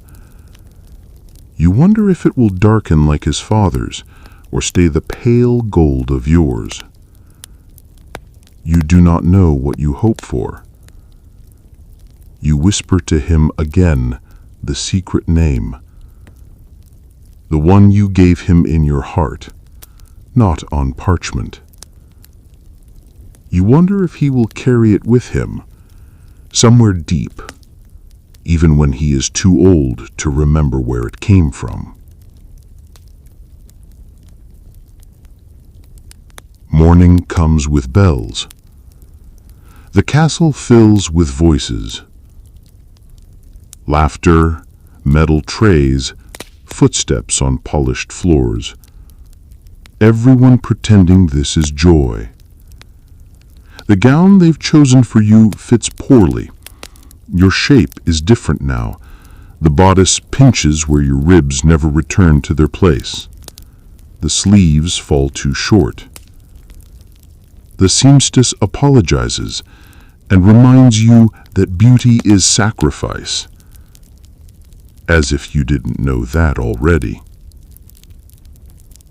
You wonder if it will darken like his father's, or stay the pale gold of yours. You do not know what you hope for. You whisper to him again the secret name, the one you gave him in your heart, not on parchment. You wonder if he will carry it with him, somewhere deep, even when he is too old to remember where it came from. Morning comes with bells. The castle fills with voices. Laughter, metal trays, footsteps on polished floors. Everyone pretending this is joy. The gown they've chosen for you fits poorly. Your shape is different now. The bodice pinches where your ribs never return to their place. The sleeves fall too short. The seamstress apologizes and reminds you that beauty is sacrifice. As if you didn't know that already.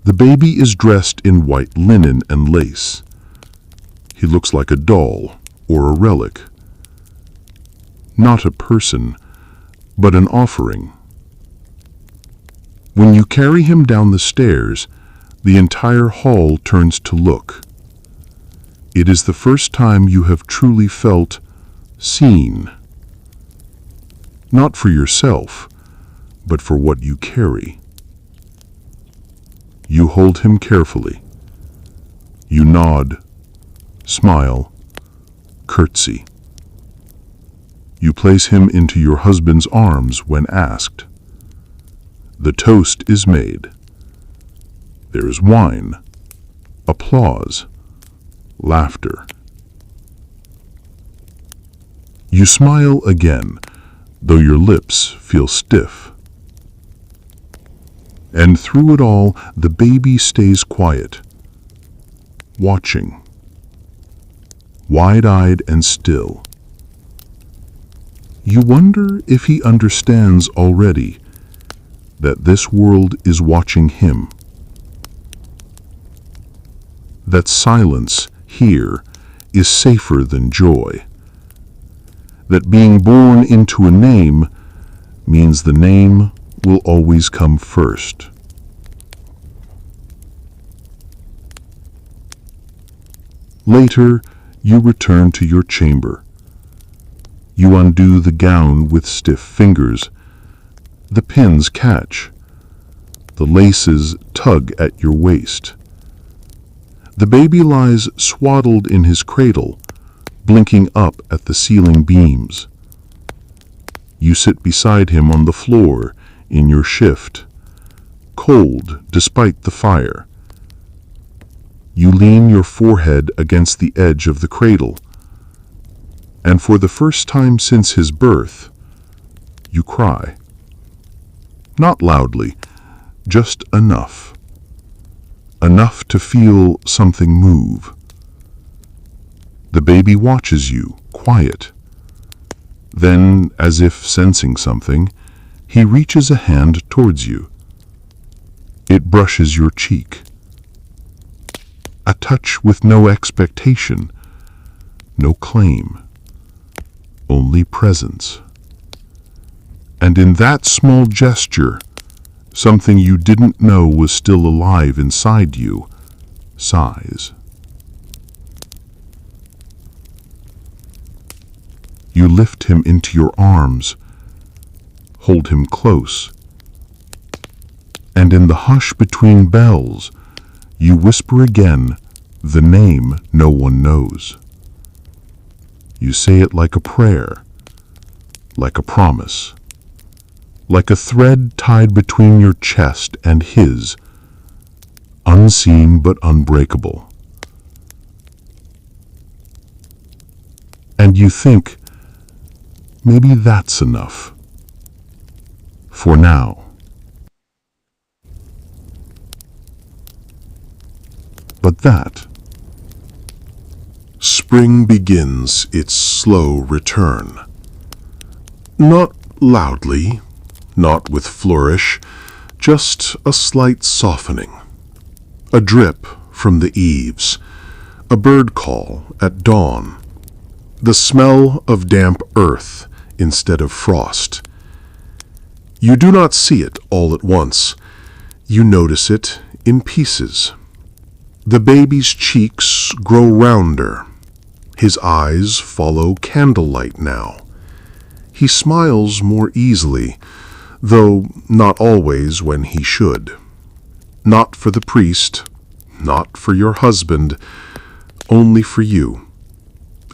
The baby is dressed in white linen and lace. He looks like a doll or a relic. Not a person, but an offering. When you carry him down the stairs, the entire hall turns to look. It is the first time you have truly felt seen. Not for yourself, but for what you carry. You hold him carefully. You nod, smile, curtsy. You place him into your husband's arms when asked. The toast is made. There is wine, applause, laughter. You smile again, though your lips feel stiff. And through it all, the baby stays quiet, watching, wide-eyed and still. You wonder if he understands already that this world is watching him, that silence here is safer than joy, that being born into a name means the name will always come first. Later, you return to your chamber. You undo the gown with stiff fingers. The pins catch. The laces tug at your waist. The baby lies swaddled in his cradle, blinking up at the ceiling beams. You sit beside him on the floor in your shift, cold despite the fire. You lean your forehead against the edge of the cradle, and for the first time since his birth, you cry. Not loudly, just enough. Enough to feel something move. The baby watches you, quiet. Then, as if sensing something, he reaches a hand towards you. It brushes your cheek. A touch with no expectation, no claim, only presence. And in that small gesture, something you didn't know was still alive inside you, sighs. You lift him into your arms, hold him close. And in the hush between bells, you whisper again the name no one knows. You say it like a prayer, like a promise, like a thread tied between your chest and his, unseen but unbreakable. And you think, maybe that's enough. For now. But that, Spring begins its slow return. Not loudly, not with flourish, just a slight softening. A drip from the eaves, a bird call at dawn, the smell of damp earth instead of frost. You do not see it all at once. You notice it in pieces. The baby's cheeks grow rounder. His eyes follow candlelight now. He smiles more easily, though not always when he should. Not for the priest, not for your husband, only for you.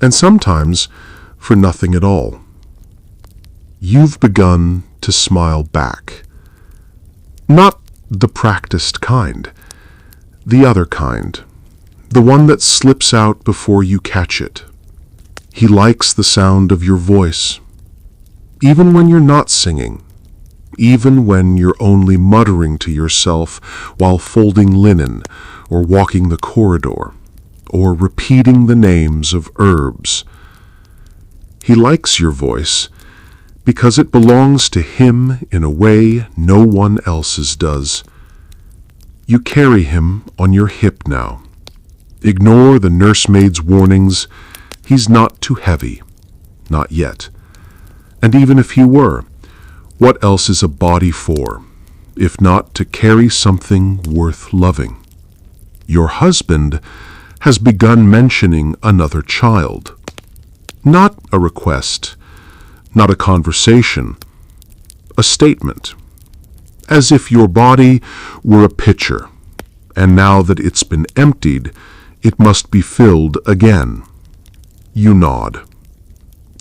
And sometimes for nothing at all. You've begun to smile back. Not the practiced kind, the other kind, the one that slips out before you catch it. He likes the sound of your voice, even when you're not singing, even when you're only muttering to yourself while folding linen or walking the corridor, or repeating the names of herbs. He likes your voice because it belongs to him in a way no one else's does. You carry him on your hip now. Ignore the nursemaid's warnings. He's not too heavy. Not yet. And even if he were, what else is a body for, if not to carry something worth loving? Your husband has begun mentioning another child. Not a request, not a conversation, a statement. As if your body were a pitcher, and now that it's been emptied, it must be filled again. You nod.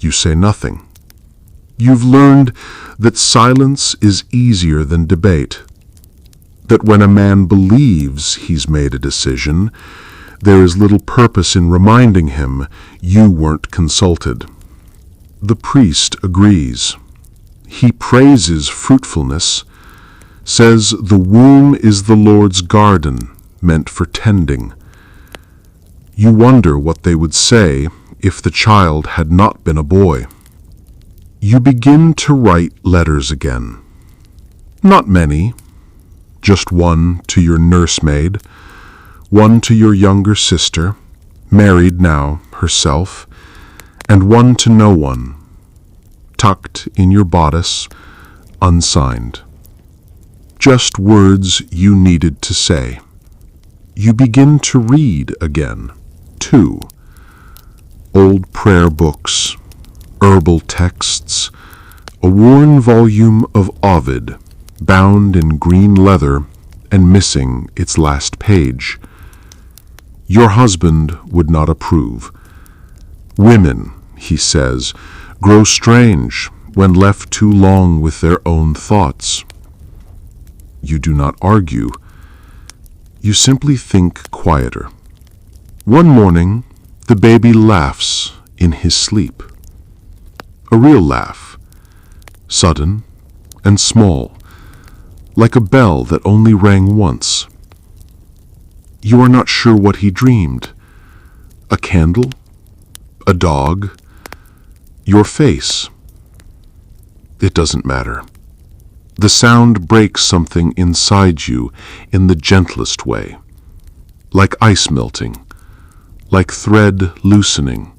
You say nothing. You've learned that silence is easier than debate. That when a man believes he's made a decision, there is little purpose in reminding him you weren't consulted. The priest agrees. He praises fruitfulness, says the womb is the Lord's garden meant for tending. You wonder what they would say if the child had not been a boy. You begin to write letters again. Not many, just one to your nursemaid, one to your younger sister, married now herself, and one to no one, tucked in your bodice, unsigned. Just words you needed to say. You begin to read again, too. Old prayer books, herbal texts, a worn volume of Ovid, bound in green leather and missing its last page. Your husband would not approve. Women, he says, grow strange when left too long with their own thoughts. You do not argue. You simply think quieter. One morning, the baby laughs in his sleep. A real laugh, sudden and small, like a bell that only rang once. You are not sure what he dreamed. A candle? A dog? Your face? It doesn't matter. The sound breaks something inside you in the gentlest way, like ice melting, like thread loosening.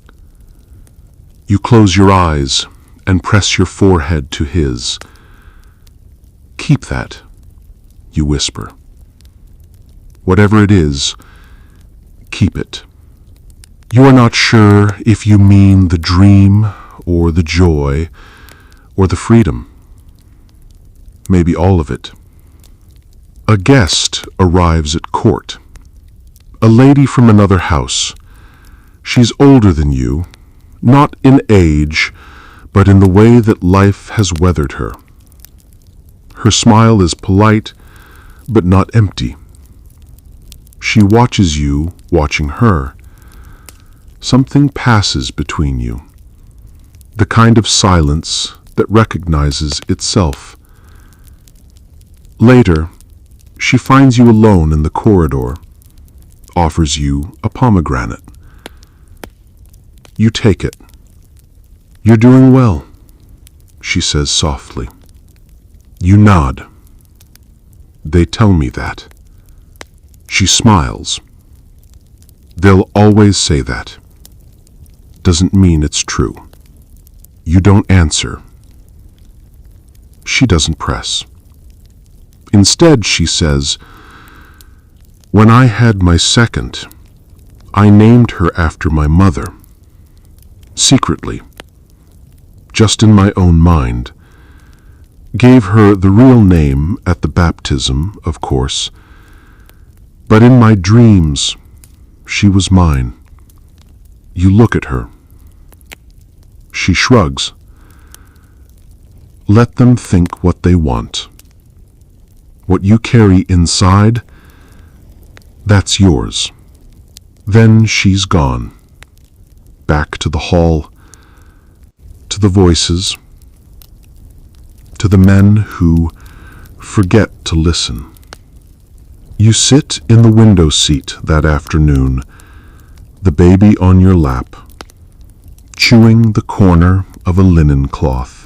You close your eyes and press your forehead to his. Keep that, you whisper. Whatever it is, keep it. You are not sure if you mean the dream or the joy or the freedom. Maybe all of it. A guest arrives at court. A lady from another house. She's older than you, not in age, but in the way that life has weathered her. Her smile is polite, but not empty. She watches you watching her. Something passes between you, the kind of silence that recognizes itself. Later, she finds you alone in the corridor, offers you a pomegranate. You take it. "You're doing well," she says softly. You nod. "They tell me that." She smiles. "They'll always say that. Doesn't mean it's true." You don't answer. She doesn't press. Instead, she says, "When I had my second, I named her after my mother. Secretly. Just in my own mind. Gave her the real name at the baptism, of course. But in my dreams, she was mine." You look at her. She shrugs. "Let them think what they want. What you carry inside, that's yours." Then she's gone. Back to the hall, to the voices, to the men who forget to listen. You sit in the window seat that afternoon, the baby on your lap, chewing the corner of a linen cloth.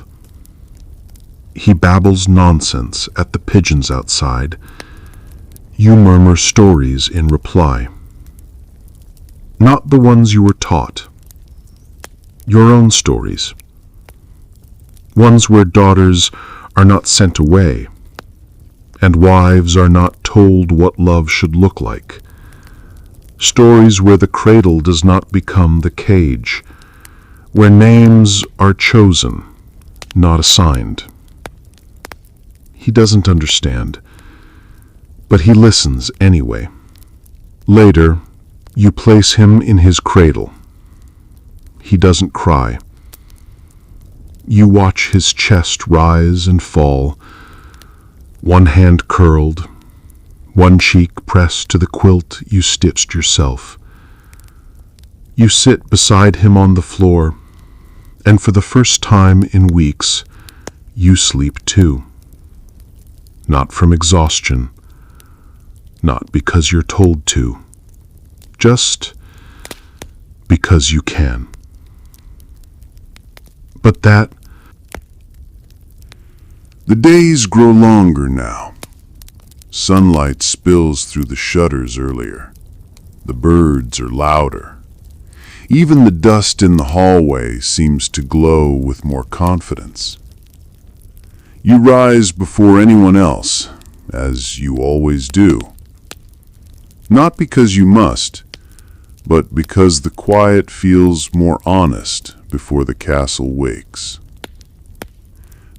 He babbles nonsense at the pigeons outside. You murmur stories in reply. Not the ones you were taught. Your own stories. Ones where daughters are not sent away, and wives are not told what love should look like. Stories where the cradle does not become the cage, where names are chosen, not assigned. He doesn't understand, but he listens anyway. Later, you place him in his cradle. He doesn't cry. You watch his chest rise and fall, one hand curled, one cheek pressed to the quilt you stitched yourself. You sit beside him on the floor, and for the first time in weeks, you sleep too. Not from exhaustion, not because you're told to, just because you can. But that... The days grow longer now. Sunlight spills through the shutters earlier. The birds are louder. Even the dust in the hallway seems to glow with more confidence. You rise before anyone else, as you always do. Not because you must, but because the quiet feels more honest before the castle wakes.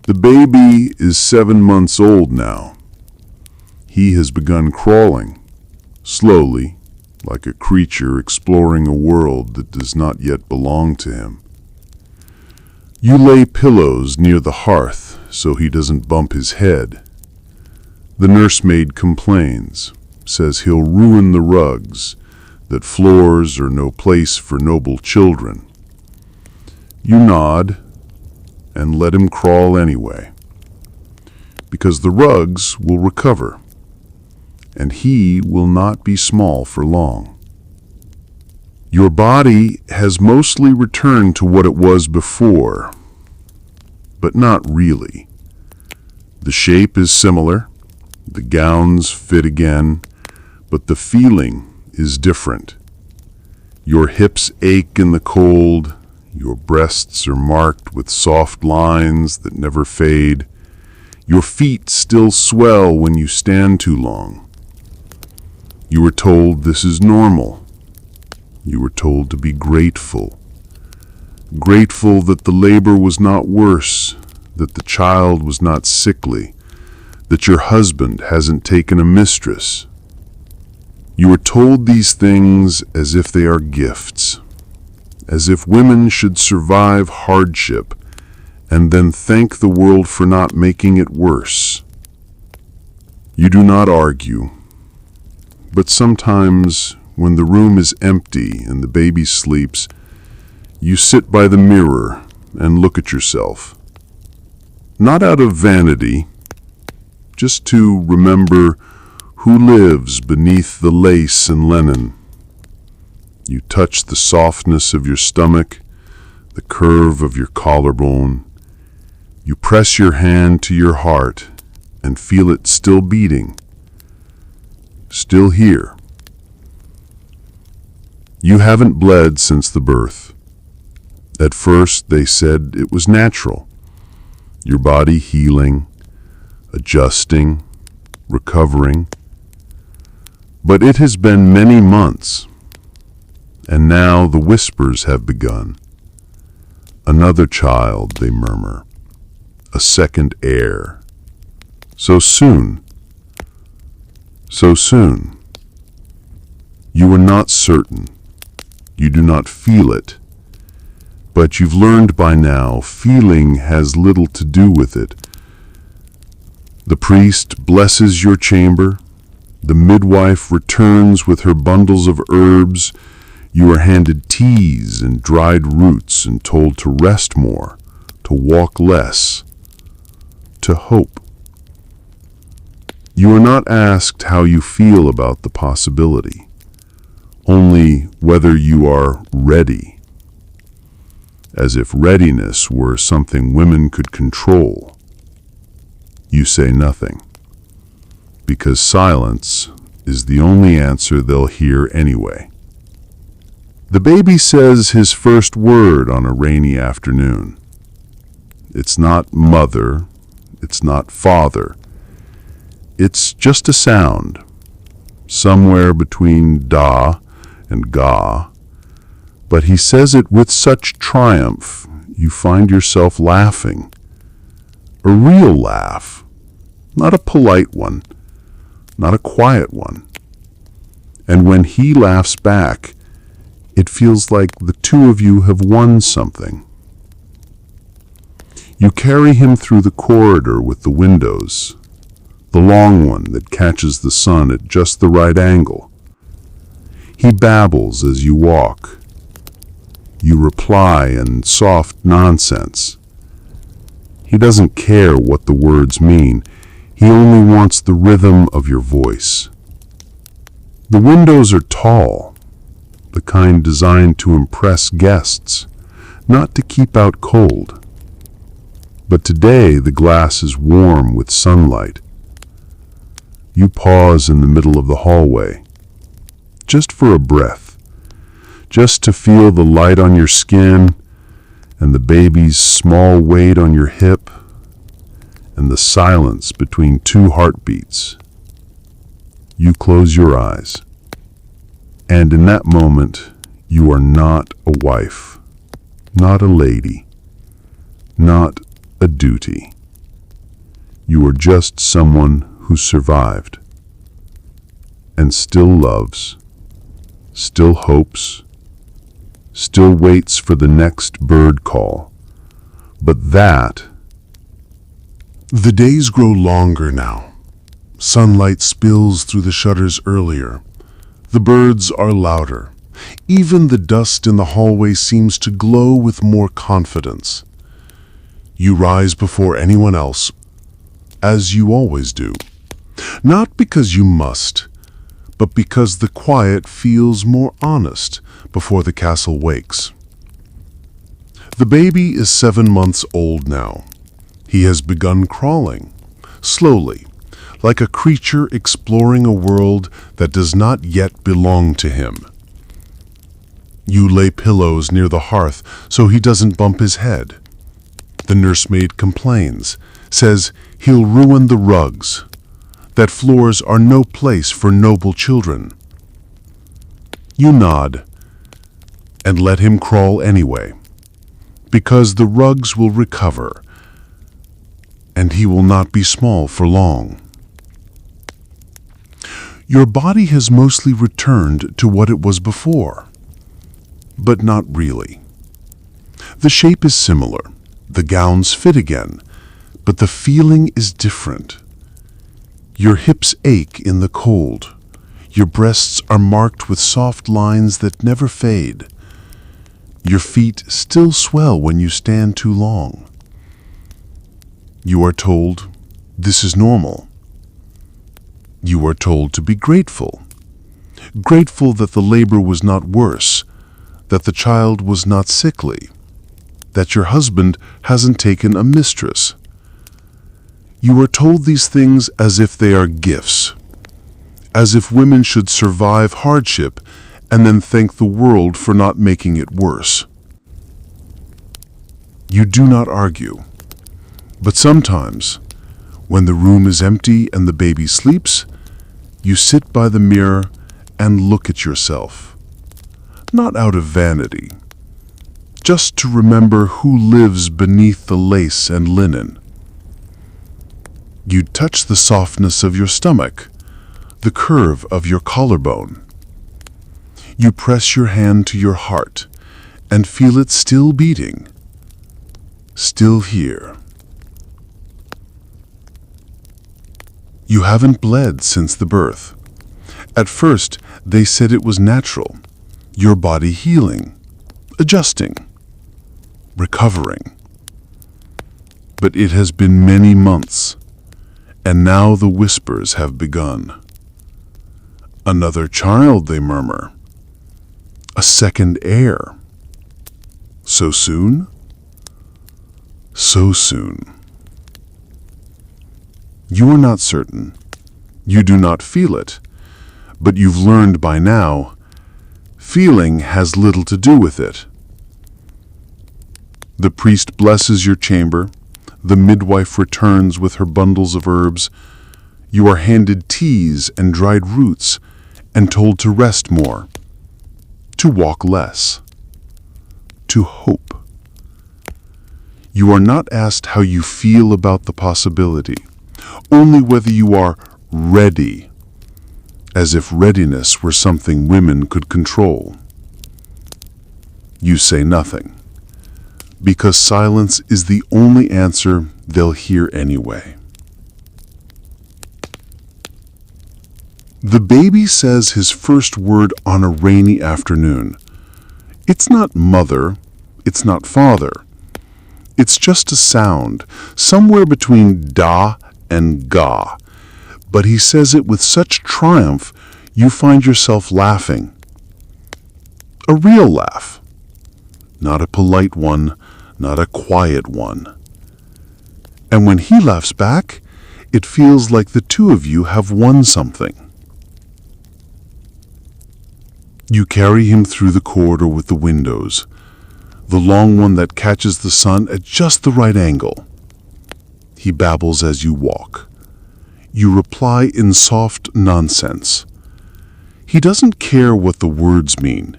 The baby is 7 months old now. He has begun crawling, slowly, like a creature exploring a world that does not yet belong to him. You lay pillows near the hearth so he doesn't bump his head. The nursemaid complains, says he'll ruin the rugs, that floors are no place for noble children. You nod and let him crawl anyway, because the rugs will recover, and he will not be small for long. Your body has mostly returned to what it was before, but not really. The shape is similar, the gowns fit again, but the feeling is different. Your hips ache in the cold, your breasts are marked with soft lines that never fade. Your feet still swell when you stand too long. You were told this is normal. You were told to be grateful. Grateful that the labor was not worse, that the child was not sickly, that your husband hasn't taken a mistress. You are told these things as if they are gifts, as if women should survive hardship and then thank the world for not making it worse. You do not argue, but sometimes when the room is empty and the baby sleeps, you sit by the mirror and look at yourself. Not out of vanity, just to remember who lives beneath the lace and linen. You touch the softness of your stomach, the curve of your collarbone. You press your hand to your heart and feel it still beating, still here. You haven't bled since the birth. At first, they said it was natural. Your body healing, adjusting, recovering. But it has been many months, and now the whispers have begun. Another child, they murmur, a second heir. So soon, so soon. You are not certain. You do not feel it. But you've learned by now, feeling has little to do with it. The priest blesses your chamber. The midwife returns with her bundles of herbs. You are handed teas and dried roots and told to rest more, to walk less, to hope. You are not asked how you feel about the possibility, only whether you are ready. As if readiness were something women could control. You say nothing, because silence is the only answer they'll hear anyway. The baby says his first word on a rainy afternoon. It's not mother, it's not father. It's just a sound, somewhere between da and ga. But he says it with such triumph, you find yourself laughing. A real laugh, not a polite one, not a quiet one. And when he laughs back, it feels like the two of you have won something. You carry him through the corridor with the windows, the long one that catches the sun at just the right angle. He babbles as you walk. You reply in soft nonsense. He doesn't care what the words mean. He only wants the rhythm of your voice. The windows are tall, the kind designed to impress guests, not to keep out cold. But today the glass is warm with sunlight. You pause in the middle of the hallway, just for a breath. Just to feel the light on your skin and the baby's small weight on your hip and the silence between two heartbeats. You close your eyes, and in that moment you are not a wife, not a lady, not a duty. You are just someone who survived and still loves, still hopes, still waits for the next bird call. But that... The days grow longer now. Sunlight spills through the shutters earlier. The birds are louder. Even the dust in the hallway seems to glow with more confidence. You rise before anyone else, as you always do. Not because you must, but because the quiet feels more honest before the castle wakes. The baby is 7 months old now. He has begun crawling, slowly, like a creature exploring a world that does not yet belong to him. You lay pillows near the hearth so he doesn't bump his head. The nursemaid complains, says he'll ruin the rugs, that floors are no place for noble children. You nod and let him crawl anyway, because the rugs will recover. and he will not be small for long. Your body has mostly returned to what it was before, but not really. The shape is similar, the gowns fit again, but the feeling is different. Your hips ache in the cold. Your breasts are marked with soft lines that never fade. Your feet still swell when you stand too long. You are told, this is normal. You are told to be grateful. Grateful that the labor was not worse, that the child was not sickly, that your husband hasn't taken a mistress. You are told these things as if they are gifts, as if women should survive hardship and then thank the world for not making it worse. You do not argue, but sometimes, when the room is empty and the baby sleeps, you sit by the mirror and look at yourself, not out of vanity, just to remember who lives beneath the lace and linen. You touch the softness of your stomach, the curve of your collarbone. You press your hand to your heart and feel it still beating, still here. You haven't bled since the birth. At first, they said it was natural, your body healing, adjusting, recovering. But it has been many months, and now the whispers have begun. Another child, they murmur. A second heir. So soon? So soon. You are not certain. You do not feel it. But you've learned by now, feeling has little to do with it. The priest blesses your chamber. The midwife returns with her bundles of herbs. You are handed teas and dried roots and told to rest more, to walk less, to hope. You are not asked how you feel about the possibility, only whether you are ready, as if readiness were something women could control. You say nothing, because silence is the only answer they'll hear anyway. The baby says his first word on a rainy afternoon. It's not mother, it's not father. It's just a sound, somewhere between da and ga. But he says it with such triumph, you find yourself laughing. A real laugh. Not a polite one, not a quiet one. And when he laughs back, it feels like the two of you have won something. You carry him through the corridor with the windows, the long one that catches the sun at just the right angle. He babbles as you walk. You reply in soft nonsense. He doesn't care what the words mean.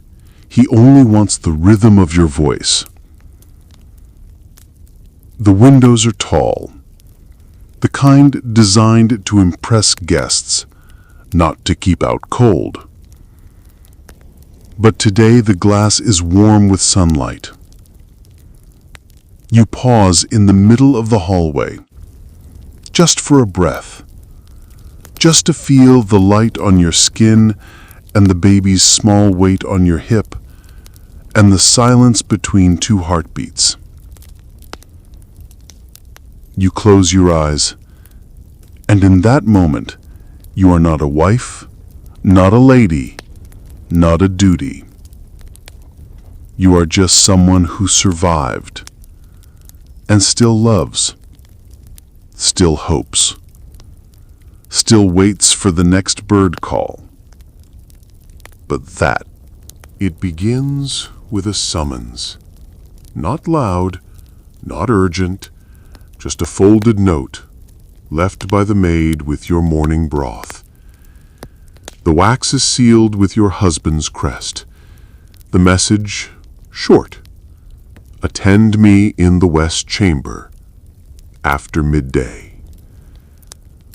He only wants the rhythm of your voice. The windows are tall, the kind designed to impress guests, not to keep out cold. But today the glass is warm with sunlight. You pause in the middle of the hallway, just for a breath, just to feel the light on your skin and the baby's small weight on your hip, and the silence between two heartbeats. You close your eyes, and in that moment, you are not a wife, not a lady, not a duty. You are just someone who survived, and still loves, still hopes, still waits for the next bird call. But it begins with a summons. Not loud, not urgent, just a folded note left by the maid with your morning broth. The wax is sealed with your husband's crest. The message, short. Attend me in the west chamber after midday.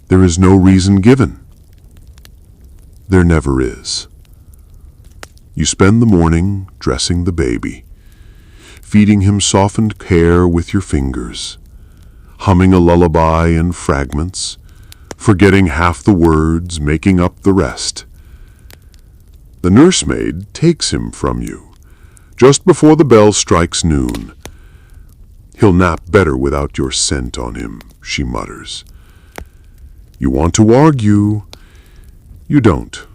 There is no reason given. There never is. You spend the morning dressing the baby, feeding him softened hair with your fingers, humming a lullaby in fragments, forgetting half the words, making up the rest. The nursemaid takes him from you just before the bell strikes noon. He'll nap better without your scent on him, she mutters. You want to argue. You don't.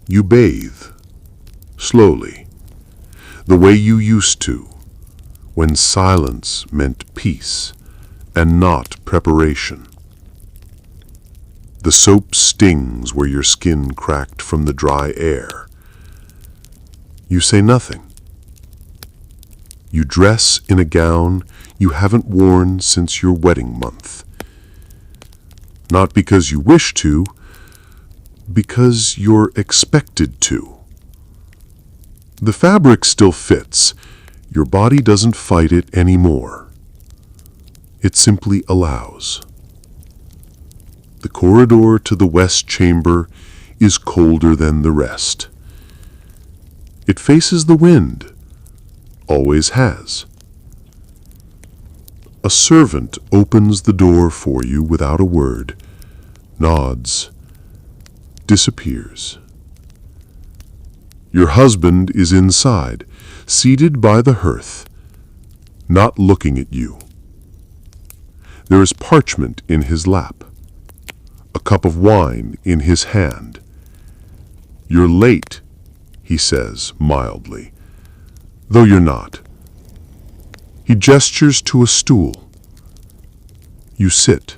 You bathe, slowly, the way you used to, when silence meant peace and not preparation. The soap stings where your skin cracked from the dry air. You say nothing. You dress in a gown you haven't worn since your wedding month. Not because you wish to, because you're expected to. The fabric still fits. Your body doesn't fight it anymore. It simply allows. The corridor to the west chamber is colder than the rest. It faces the wind, always has. A servant opens the door for you without a word, nods, disappears. Your husband is inside, seated by the hearth, not looking at you. There is parchment in his lap, a cup of wine in his hand. You're late, he says mildly, though you're not. He gestures to a stool. You sit.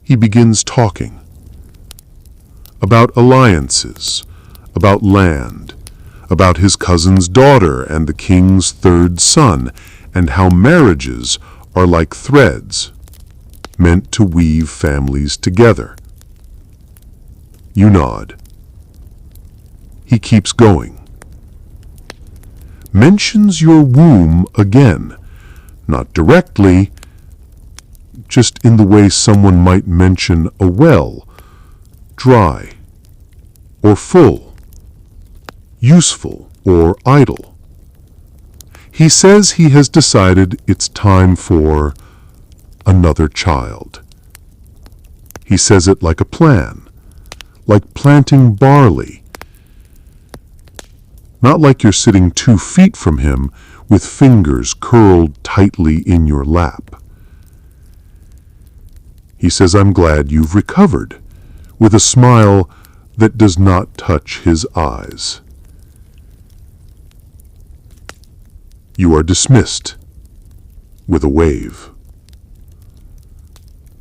He begins talking about alliances, about land, about his cousin's daughter and the king's third son, and how marriages are like threads meant to weave families together. You nod. He keeps going. Mentions your womb again, not directly, just in the way someone might mention a well, dry or full, useful or idle. He says he has decided it's time for another child. He says it like a plan, like planting barley. Not like you're sitting 2 feet from him with fingers curled tightly in your lap. He says, I'm glad you've recovered, with a smile that does not touch his eyes. You are dismissed, with a wave.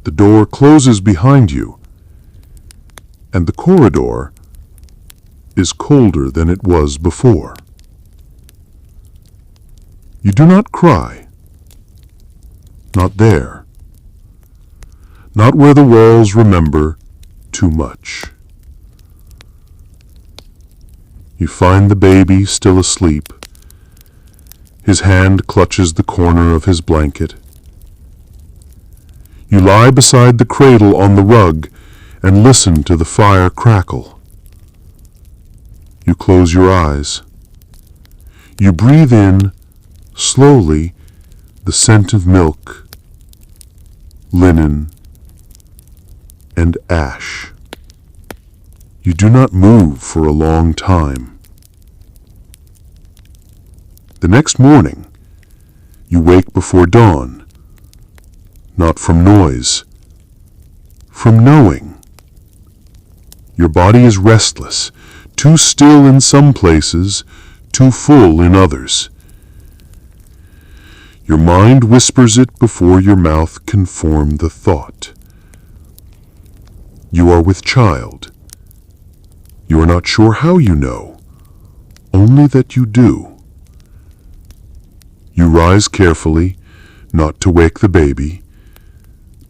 The door closes behind you, and the corridor is colder than it was before. You do not cry. Not there. Not where the walls remember too much. You find the baby still asleep. His hand clutches the corner of his blanket. You lie beside the cradle on the rug and listen to the fire crackle. You close your eyes. You breathe in, slowly, the scent of milk, linen, and ash. You do not move for a long time. The next morning, you wake before dawn, not from noise, from knowing. Your body is restless, too still in some places, too full in others. Your mind whispers it before your mouth can form the thought. You are with child. You are not sure how you know, only that you do. You rise carefully, not to wake the baby,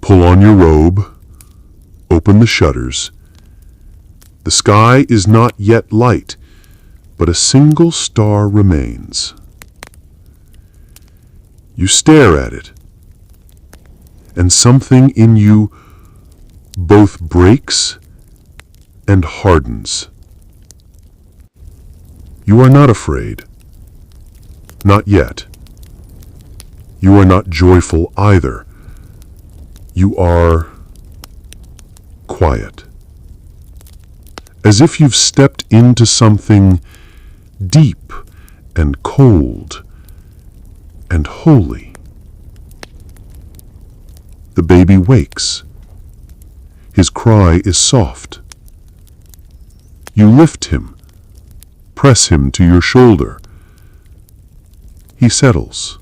pull on your robe, open the shutters. The sky is not yet light, but a single star remains. You stare at it, and something in you both breaks and hardens. You are not afraid. Not yet. You are not joyful either. You are quiet. As if you've stepped into something deep and cold and holy. The baby wakes. His cry is soft. You lift him, press him to your shoulder. He settles.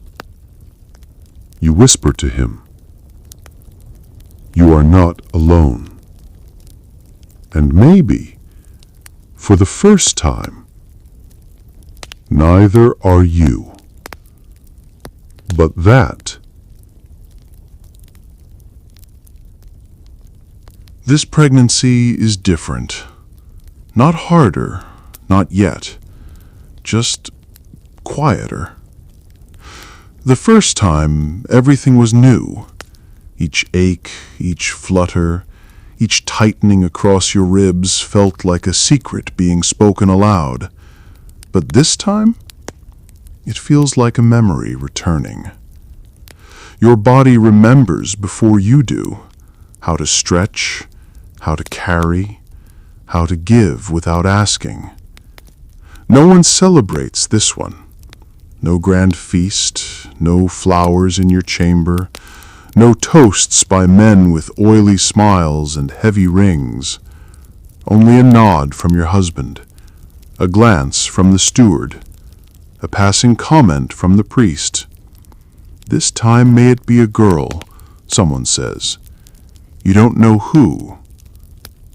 You whisper to him, "You are not alone." And maybe, for the first time, neither are you. But This pregnancy is different. Not harder, not yet. Just quieter. The first time, everything was new. Each ache, each flutter, each tightening across your ribs felt like a secret being spoken aloud. But this time, it feels like a memory returning. Your body remembers before you do how to stretch, how to carry, how to give without asking. No one celebrates this one. No grand feast, no flowers in your chamber, no toasts by men with oily smiles and heavy rings. Only a nod from your husband, a glance from the steward, a passing comment from the priest. This time may it be a girl, someone says. You don't know who.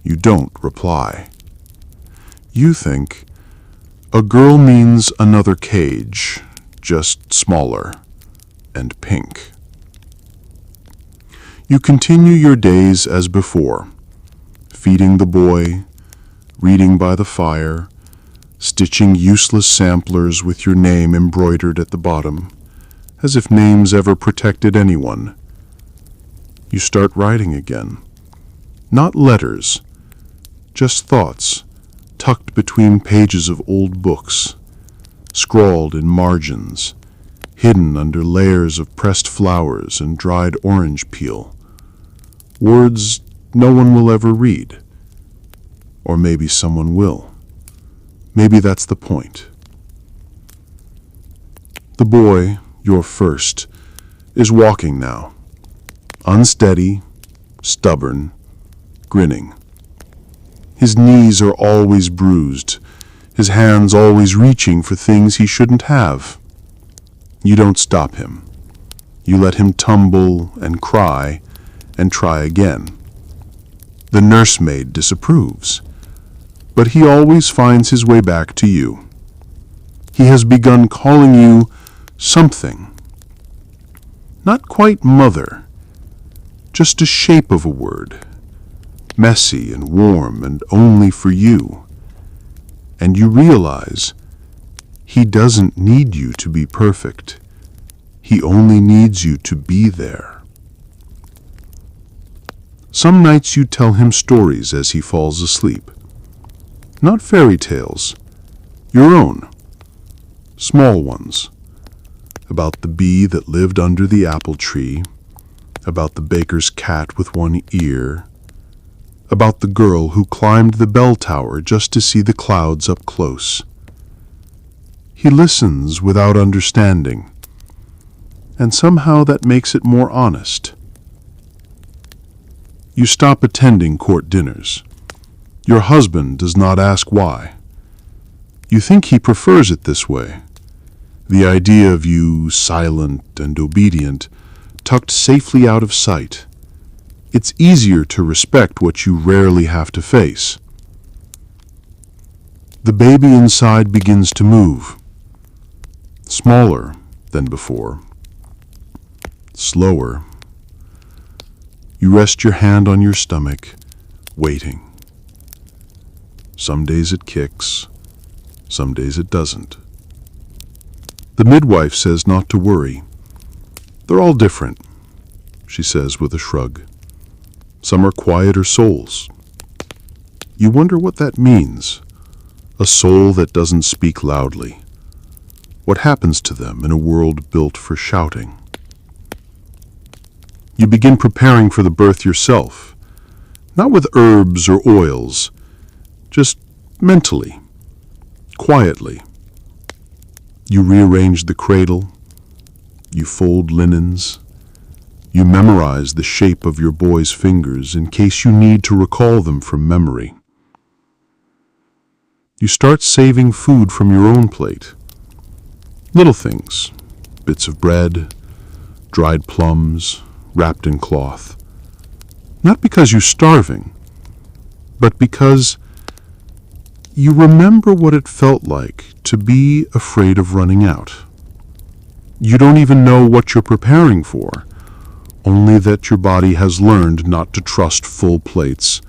You don't reply. You think, a girl means another cage, just smaller and pink. You continue your days as before, feeding the boy, reading by the fire, stitching useless samplers with your name embroidered at the bottom, as if names ever protected anyone. You start writing again. Not letters, just thoughts tucked between pages of old books, scrawled in margins, hidden under layers of pressed flowers and dried orange peel. Words no one will ever read. Or maybe someone will. Maybe that's the point. The boy, your first, is walking now. Unsteady, stubborn, grinning. His knees are always bruised, his hands always reaching for things he shouldn't have. You don't stop him. You let him tumble and cry and try again. The nursemaid disapproves, but he always finds his way back to you. He has begun calling you something. Not quite mother, just a shape of a word, messy and warm and only for you. And you realize he doesn't need you to be perfect. He only needs you to be there. Some nights you tell him stories as he falls asleep. Not fairy tales, your own, small ones. About the bee that lived under the apple tree, about the baker's cat with one ear, about the girl who climbed the bell tower just to see the clouds up close. He listens without understanding, and somehow that makes it more honest. You stop attending court dinners. Your husband does not ask why. You think he prefers it this way. The idea of you silent and obedient, tucked safely out of sight. It's easier to respect what you rarely have to face. The baby inside begins to move. Smaller than before. Slower. You rest your hand on your stomach, waiting. Some days it kicks, some days it doesn't. The midwife says not to worry. They're all different, she says with a shrug. Some are quieter souls. You wonder what that means. A soul that doesn't speak loudly. What happens to them in a world built for shouting? You begin preparing for the birth yourself, not with herbs or oils, just mentally, quietly. You rearrange the cradle, you fold linens, you memorize the shape of your boy's fingers in case you need to recall them from memory. You start saving food from your own plate. Little things, bits of bread, dried plums, wrapped in cloth. Not because you're starving, but because you remember what it felt like to be afraid of running out. You don't even know what you're preparing for, only that your body has learned not to trust full plates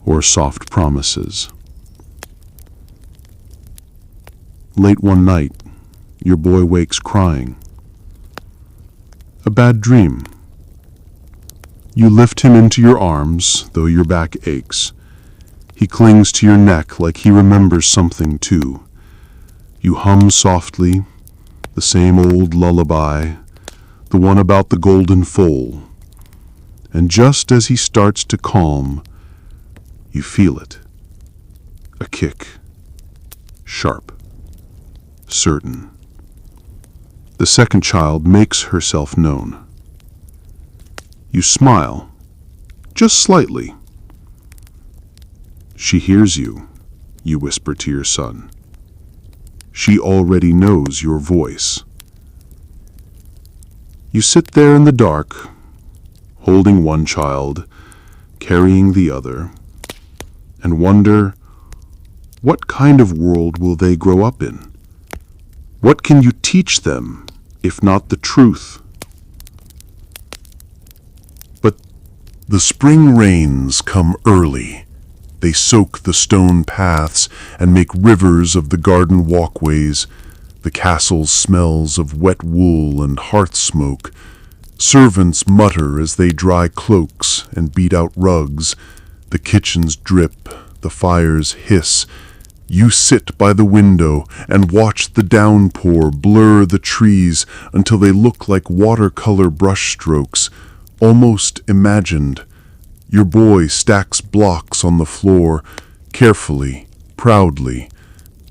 or soft promises. Late one night, your boy wakes crying. A bad dream. You lift him into your arms, though your back aches. He clings to your neck like he remembers something too. You hum softly, the same old lullaby, the one about the golden foal. And just as he starts to calm, you feel it. A kick. Sharp. Certain. The second child makes herself known. You smile, just slightly. She hears you, you whisper to your son. She already knows your voice. You sit there in the dark, holding one child, carrying the other, and wonder, what kind of world will they grow up in? What can you teach them, if not the truth? But the spring rains come early. They soak the stone paths and make rivers of the garden walkways. The castle's smells of wet wool and hearth smoke. Servants mutter as they dry cloaks and beat out rugs. The kitchens drip, the fires hiss. You sit by the window and watch the downpour blur the trees until they look like watercolor brushstrokes, almost imagined. Your boy stacks blocks on the floor, carefully, proudly.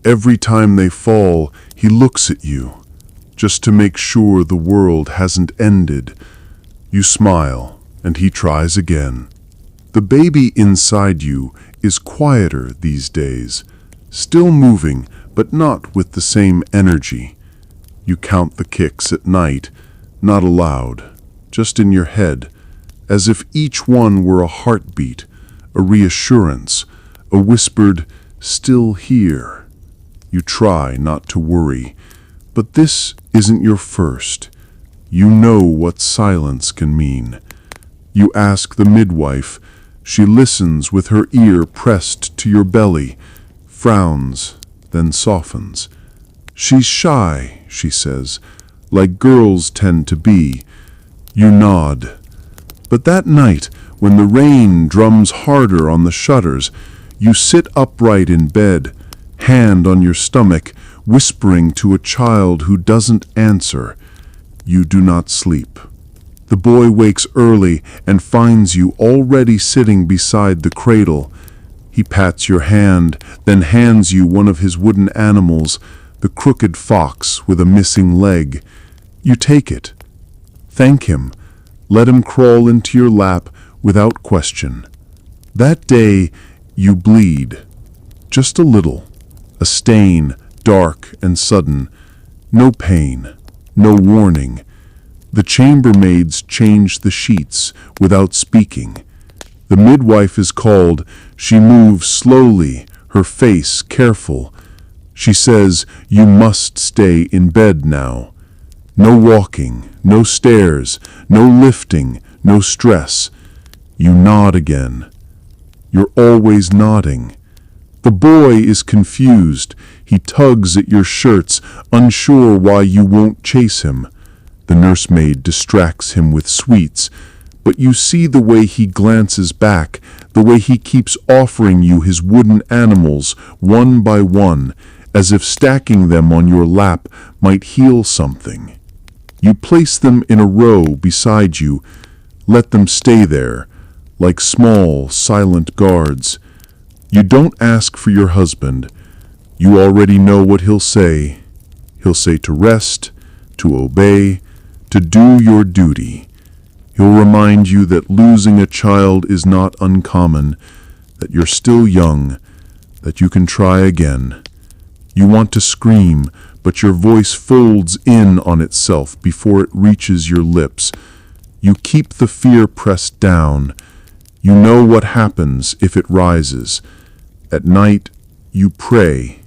Every time they fall, he looks at you, just to make sure the world hasn't ended. You smile, and he tries again. The baby inside you is quieter these days, still moving, but not with the same energy. You count the kicks at night, not aloud, just in your head, as if each one were a heartbeat, a reassurance, a whispered, "Still here." You try not to worry, but this isn't your first. You know what silence can mean. You ask the midwife. She listens with her ear pressed to your belly, frowns, then softens. She's shy, she says, like girls tend to be. You nod. But that night, when the rain drums harder on the shutters, you sit upright in bed, hand on your stomach, whispering to a child who doesn't answer. You do not sleep. The boy wakes early and finds you already sitting beside the cradle. He pats your hand, then hands you one of his wooden animals, the crooked fox with a missing leg. You take it. Thank him. Let him crawl into your lap without question. That day, you bleed. Just a little. A stain, dark and sudden. No pain. No warning. The chambermaids change the sheets without speaking. The midwife is called. She moves slowly, her face careful. She says, "You must stay in bed now." No walking, no stairs, no lifting, no stress. You nod again. You're always nodding. The boy is confused. He tugs at your shirts, unsure why you won't chase him. The nursemaid distracts him with sweets, but you see the way he glances back, the way he keeps offering you his wooden animals one by one, as if stacking them on your lap might heal something. You place them in a row beside you, let them stay there, like small, silent guards. You don't ask for your husband. You already know what he'll say. He'll say to rest, to obey, to do your duty. He'll remind you that losing a child is not uncommon, that you're still young, that you can try again. You want to scream, but your voice folds in on itself before it reaches your lips. You keep the fear pressed down. You know what happens if it rises. At night, you pray,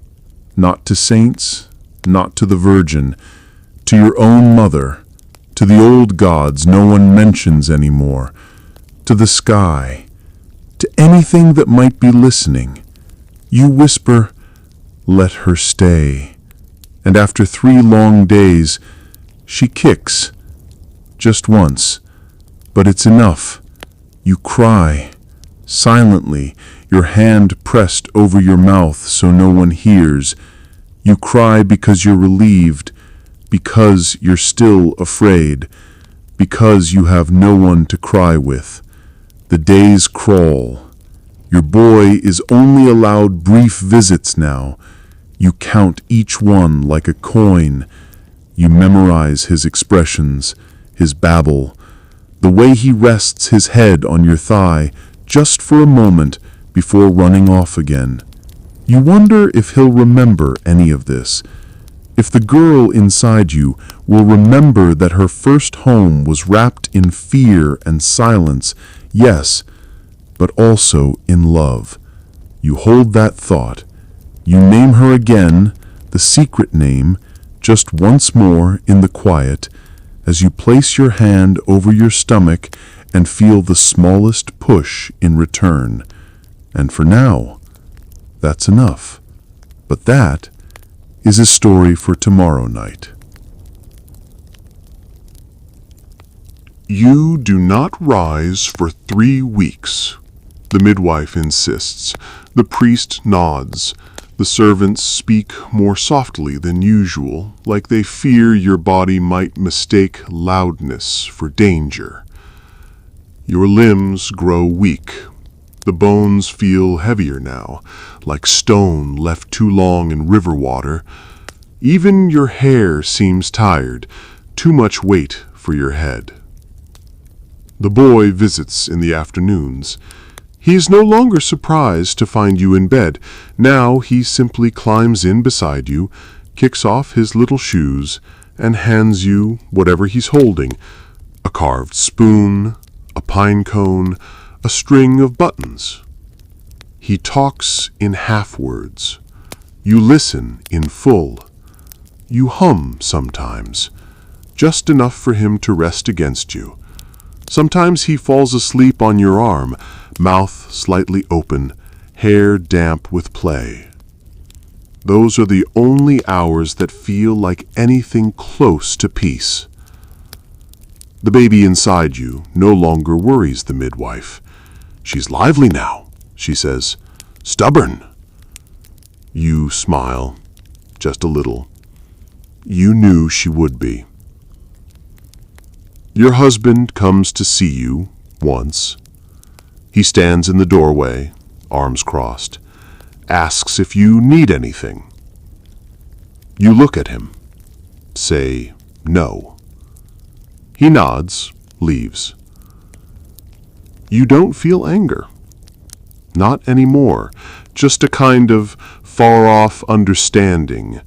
not to saints, not to the Virgin, to your own mother, to the old gods no one mentions anymore, to the sky, to anything that might be listening. You whisper, "Let her stay." And after 3 long days, she kicks, just once, but it's enough. You cry, silently, your hand pressed over your mouth so no one hears. You cry because you're relieved, because you're still afraid, because you have no one to cry with. The days crawl. Your boy is only allowed brief visits now. You count each one like a coin. You memorize his expressions, his babble, the way he rests his head on your thigh just for a moment before running off again. You wonder if he'll remember any of this, if the girl inside you will remember that her first home was wrapped in fear and silence, yes, but also in love. You hold that thought. You name her again, the secret name, just once more in the quiet, as you place your hand over your stomach and feel the smallest push in return. And for now, that's enough. But that is a story for tomorrow night. You do not rise for 3 weeks, the midwife insists. The priest nods. The servants speak more softly than usual, like they fear your body might mistake loudness for danger. Your limbs grow weak. The bones feel heavier now, like stone left too long in river water. Even your hair seems tired, too much weight for your head. The boy visits in the afternoons. He is no longer surprised to find you in bed. Now he simply climbs in beside you, kicks off his little shoes, and hands you whatever he's holding: a carved spoon, a pine cone, a string of buttons. He talks in half-words. You listen in full. You hum sometimes, just enough for him to rest against you. Sometimes he falls asleep on your arm, mouth slightly open, hair damp with play. Those are the only hours that feel like anything close to peace. The baby inside you no longer worries the midwife. "She's lively now," she says. "Stubborn." You smile, just a little. You knew she would be. Your husband comes to see you once. He stands in the doorway, arms crossed, asks if you need anything. You look at him, say no. He nods, leaves. You don't feel anger. Not anymore, just a kind of far-off understanding,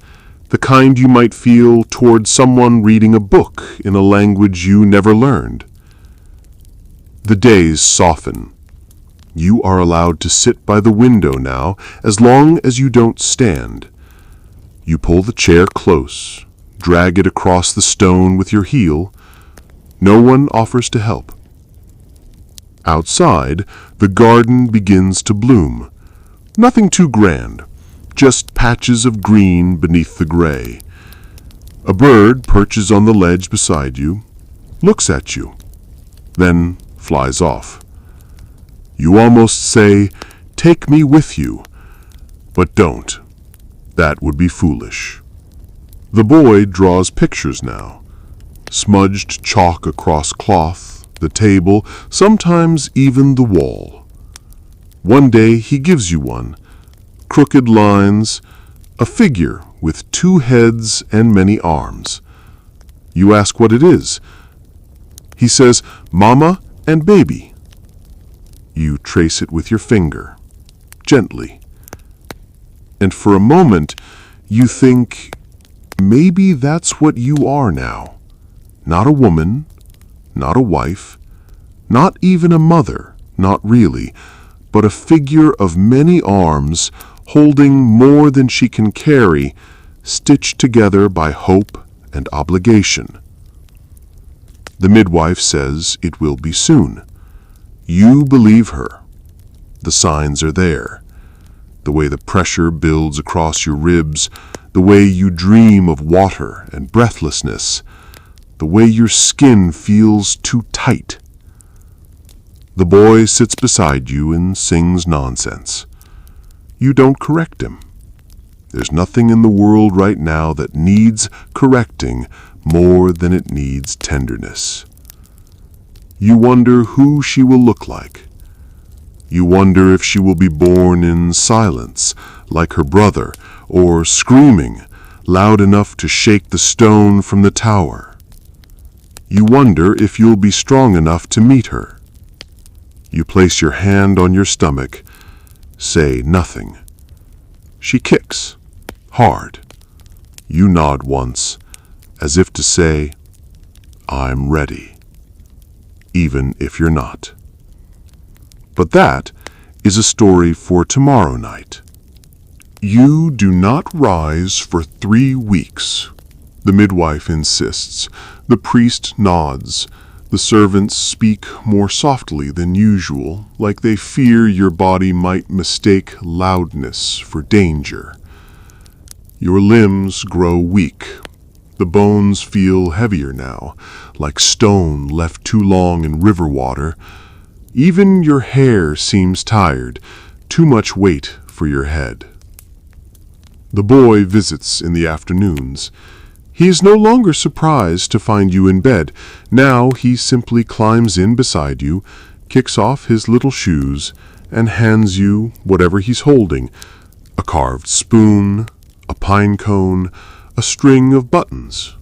the kind you might feel toward someone reading a book in a language you never learned. The days soften. You are allowed to sit by the window now, as long as you don't stand. You pull the chair close, drag it across the stone with your heel. No one offers to help. Outside, the garden begins to bloom. Nothing too grand, just patches of green beneath the gray. A bird perches on the ledge beside you, looks at you, then flies off. You almost say, "Take me with you," but don't. That would be foolish. The boy draws pictures now. Smudged chalk across cloth, the table, sometimes even the wall. One day he gives you one. Crooked lines, a figure with 2 heads and many arms. You ask what it is. He says, "Mama and baby." You trace it with your finger, gently. And for a moment, you think, maybe that's what you are now. Not a woman, not a wife, not even a mother, not really, but a figure of many arms holding more than she can carry, stitched together by hope and obligation. The midwife says it will be soon. You believe her. The signs are there. The way the pressure builds across your ribs, the way you dream of water and breathlessness, the way your skin feels too tight. The boy sits beside you and sings nonsense. You don't correct him. There's nothing in the world right now that needs correcting more than it needs tenderness. You wonder who she will look like. You wonder if she will be born in silence, like her brother, or screaming, loud enough to shake the stone from the tower. You wonder if you'll be strong enough to meet her. You place your hand on your stomach, say nothing. She kicks, hard. You nod once, as if to say, "I'm ready," even if you're not. But that is a story for tomorrow night. You do not rise for 3 weeks. The midwife insists. The priest nods. The servants speak more softly than usual, like they fear your body might mistake loudness for danger. Your limbs grow weak. The bones feel heavier now, like stone left too long in river water. Even your hair seems tired, too much weight for your head. The boy visits in the afternoons. He is no longer surprised to find you in bed. Now he simply climbs in beside you, kicks off his little shoes, and hands you whatever he's holding: a carved spoon, a pine cone, a string of buttons.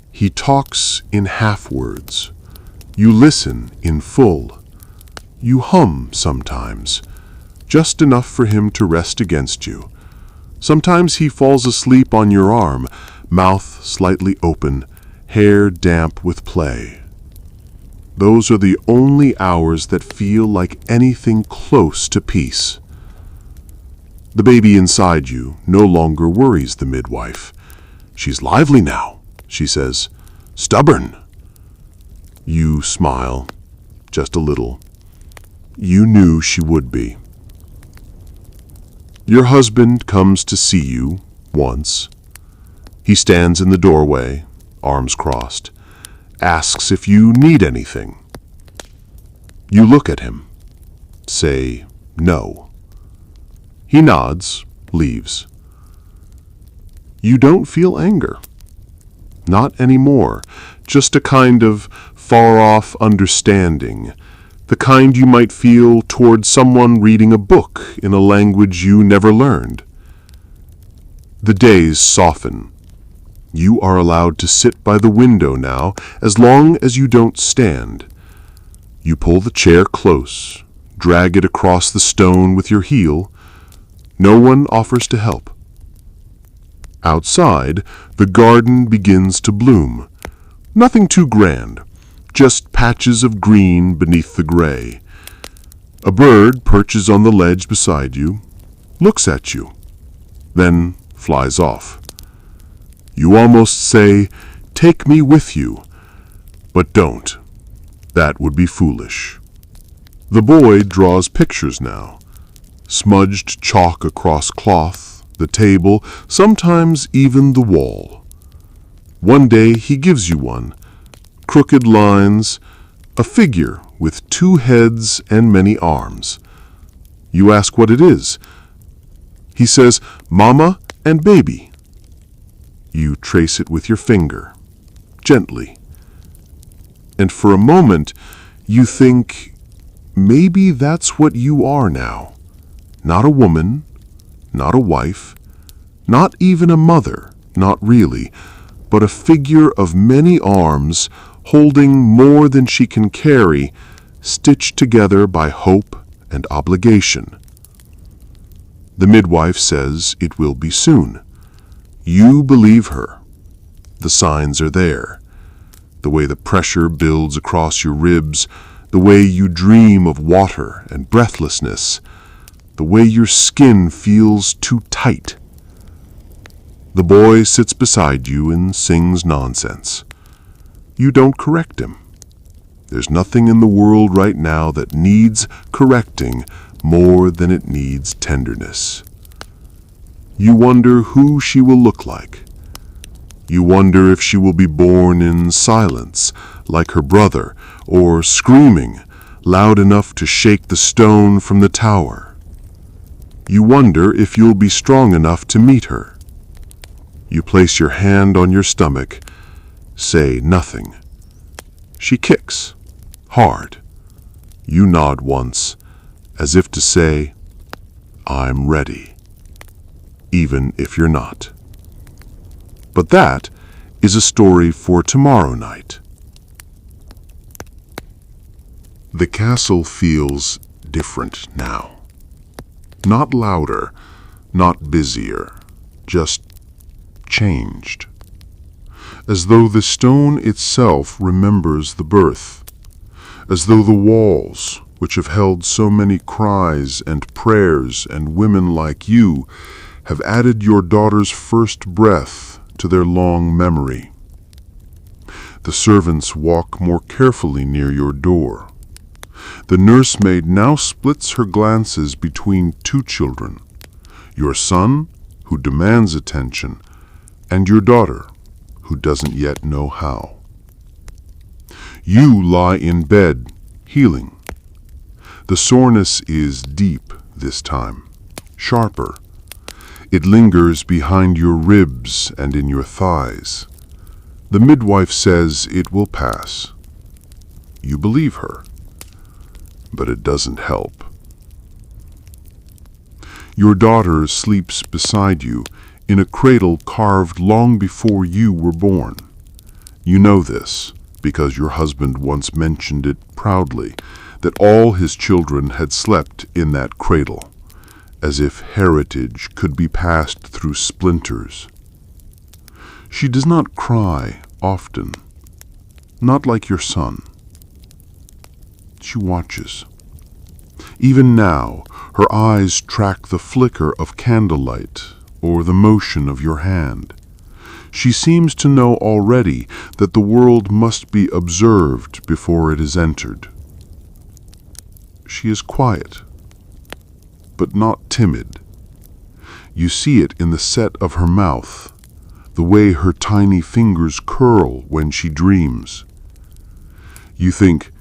He talks in half-words. You listen in full. You hum sometimes, just enough for him to rest against you. Sometimes he falls asleep on your arm, mouth slightly open, hair damp with play. Those are the only hours that feel like anything close to peace. The baby inside you no longer worries the midwife. "She's lively now," she says. "Stubborn." You smile, just a little. You knew she would be. Your husband comes to see you once. He stands in the doorway, arms crossed, asks if you need anything. You look at him, say no. He nods, leaves. You don't feel anger. Not anymore, just a kind of far-off understanding, the kind you might feel toward someone reading a book in a language you never learned. The days soften. You are allowed to sit by the window now, as long as you don't stand. You pull the chair close, drag it across the stone with your heel. No one offers to help. Outside, the garden begins to bloom. Nothing too grand, just patches of green beneath the gray. A bird perches on the ledge beside you, looks at you, then flies off. You almost say, "Take me with you," but don't. That would be foolish. The boy draws pictures now. Smudged chalk across cloth, the table, sometimes even the wall. One day he gives you one. Crooked lines, a figure with 2 heads and many arms. You ask what it is. He says, Mama and baby. You trace it with your finger, gently. And for a moment, you think, maybe that's what you are now. Not a woman, not a wife, not even a mother, not really, but a figure of many arms holding more than she can carry, stitched together by hope and obligation. The midwife says it will be soon. You believe her. The signs are there. The way the pressure builds across your ribs, the way you dream of water and breathlessness, the way your skin feels too tight. The boy sits beside you and sings nonsense. You don't correct him. There's nothing in the world right now that needs correcting more than it needs tenderness. You wonder who she will look like. You wonder if she will be born in silence, like her brother, or screaming, loud enough to shake the stone from the tower. You wonder if you'll be strong enough to meet her. You place your hand on your stomach, say nothing. She kicks, hard. You nod once, as if to say, I'm ready, even if you're not. But that is a story for tomorrow night. The castle feels different now. Not louder, not busier, just changed. As though the stone itself remembers the birth. As though the walls, which have held so many cries and prayers and women like you, have added your daughter's first breath to their long memory. The servants walk more carefully near your door. The nursemaid now splits her glances between 2 children, your son, who demands attention, and your daughter, who doesn't yet know how. You lie in bed, healing. The soreness is deep this time, sharper. It lingers behind your ribs and in your thighs. The midwife says it will pass. You believe her, but it doesn't help. Your daughter sleeps beside you in a cradle carved long before you were born. You know this because your husband once mentioned it proudly, that all his children had slept in that cradle, as if heritage could be passed through splinters. She does not cry often, not like your son. She watches. Even now, her eyes track the flicker of candlelight or the motion of your hand. She seems to know already that the world must be observed before it is entered. She is quiet, but not timid. You see it in the set of her mouth, the way her tiny fingers curl when she dreams. You think,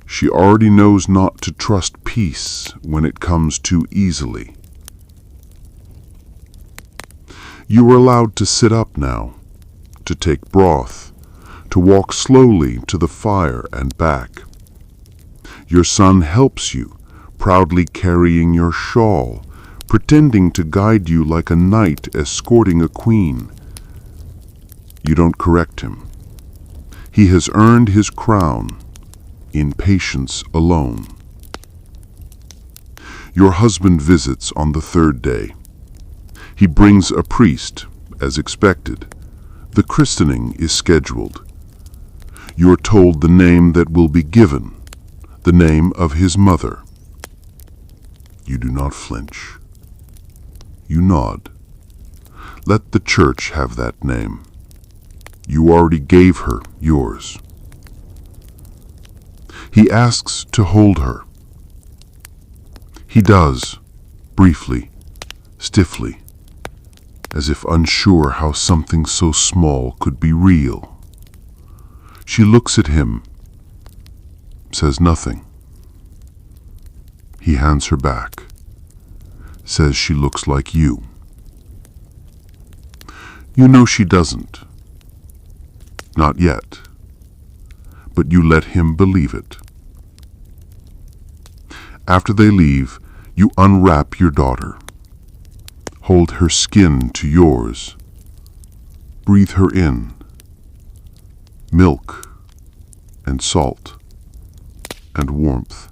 she already knows not to trust peace when it comes too easily. You are allowed to sit up now, to take broth, to walk slowly to the fire and back. Your son helps you, proudly carrying your shawl, pretending to guide you like a knight escorting a queen. You don't correct him. He has earned his crown in patience alone. Your husband visits on the 3rd day. He brings a priest, as expected. The christening is scheduled. You're told the name that will be given, the name of his mother. You do not flinch. You nod. Let the church have that name. You already gave her yours. He asks to hold her. He does, briefly, stiffly, as if unsure how something so small could be real. She looks at him, says nothing. He hands her back, says she looks like you. You know she doesn't. Not yet. But you let him believe it. After they leave, you unwrap your daughter. Hold her skin to yours. Breathe her in. Milk and salt and warmth.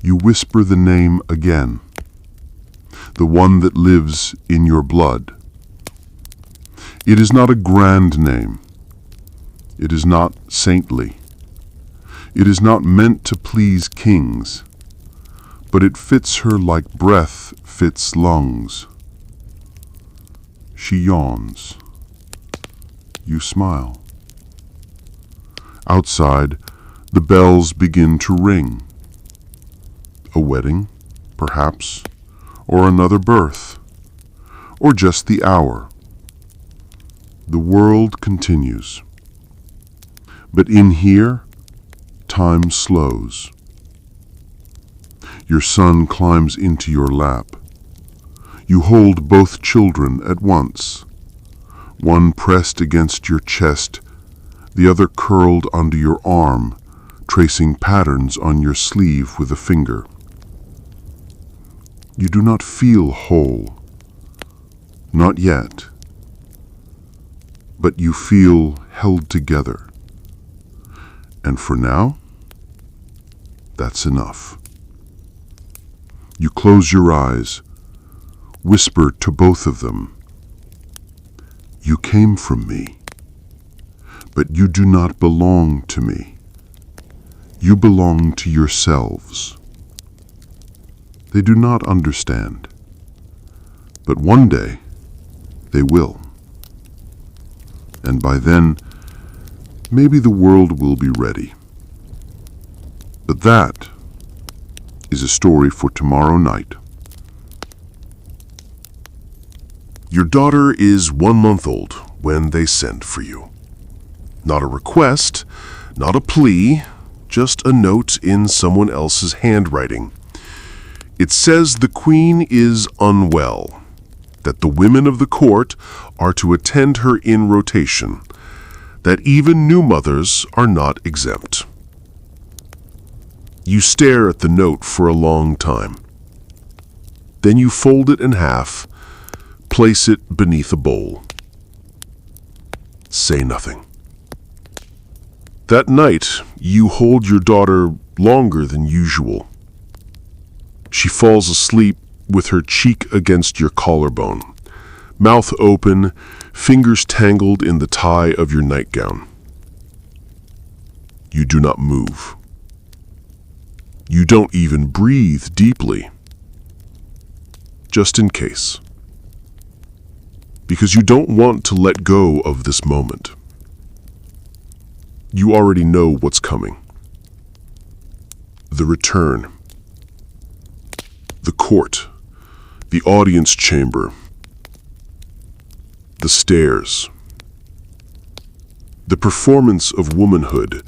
You whisper the name again, the one that lives in your blood. It is not a grand name. It is not saintly. It is not meant to please kings, but it fits her like breath fits lungs. She yawns. You smile. Outside, the bells begin to ring. A wedding, perhaps, or another birth, or just the hour. The world continues. But in here, time slows. Your son climbs into your lap. You hold both children at once, one pressed against your chest, the other curled under your arm, tracing patterns on your sleeve with a finger. You do not feel whole. Not yet. But you feel held together. And for now, that's enough. You close your eyes, whisper to both of them, "You came from me, but you do not belong to me. You belong to yourselves." They do not understand, but one day they will. And by then, maybe the world will be ready. But that is a story for tomorrow night. Your daughter is 1 month old when they send for you. Not a request, not a plea, just a note in someone else's handwriting. It says the queen is unwell, that the women of the court are to attend her in rotation, that even new mothers are not exempt. You stare at the note for a long time. Then you fold it in half, place it beneath a bowl. Say nothing. That night, you hold your daughter longer than usual. She falls asleep with her cheek against your collarbone, mouth open, fingers tangled in the tie of your nightgown. You do not move. You don't even breathe deeply, just in case. Because you don't want to let go of this moment. You already know what's coming. The return. The court. The audience chamber. The stairs. The performance of womanhood,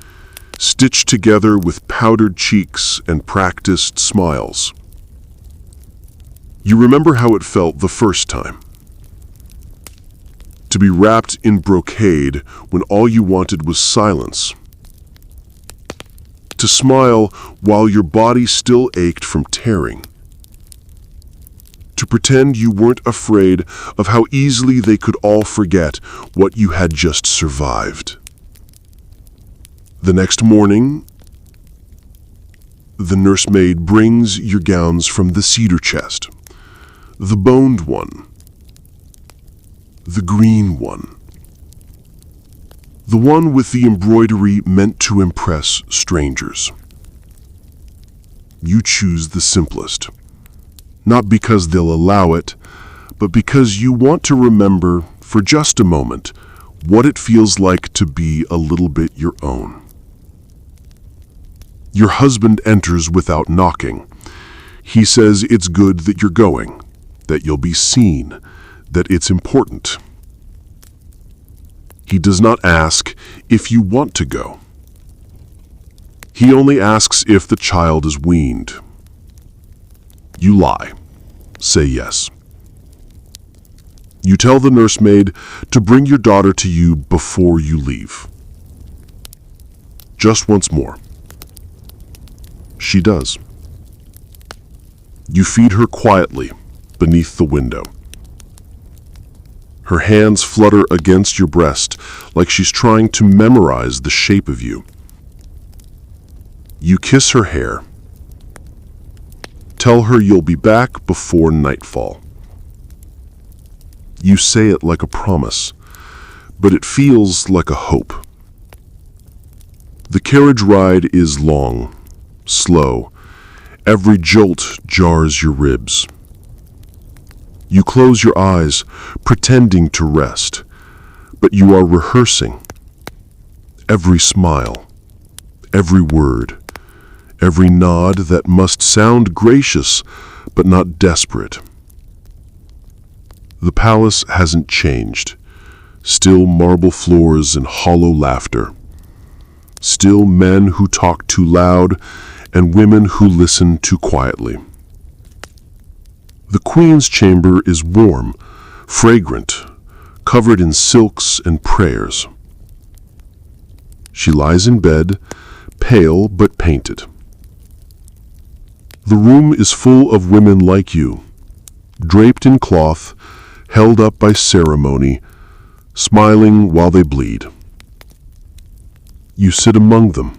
stitched together with powdered cheeks and practiced smiles. You remember how it felt the first time. To be wrapped in brocade when all you wanted was silence. To smile while your body still ached from tearing. To pretend you weren't afraid of how easily they could all forget what you had just survived. The next morning, the nursemaid brings your gowns from the cedar chest, the boned one, the green one, the one with the embroidery meant to impress strangers. You choose the simplest, not because they'll allow it, but because you want to remember for just a moment what it feels like to be a little bit your own. Your husband enters without knocking. He says it's good that you're going. that you'll be seen, that it's important. He does not ask if you want to go. He only asks if the child is weaned. You lie. Say yes. You tell the nursemaid to bring your daughter to you before you leave. Just once more. She does. You feed her quietly beneath the window. Her hands flutter against your breast like she's trying to memorize the shape of you. You kiss her hair. Tell her you'll be back before nightfall. You say it like a promise, but it feels like a hope. The carriage ride is long, slow. Every jolt jars your ribs. You close your eyes, pretending to rest, but you are rehearsing. Every smile, every word, every nod that must sound gracious but not desperate. The palace hasn't changed. Still marble floors and hollow laughter. Still men who talk too loud and women who listen too quietly. The queen's chamber is warm, fragrant, covered in silks and prayers. She lies in bed, pale but painted. The room is full of women like you, draped in cloth, held up by ceremony, smiling while they bleed. You sit among them.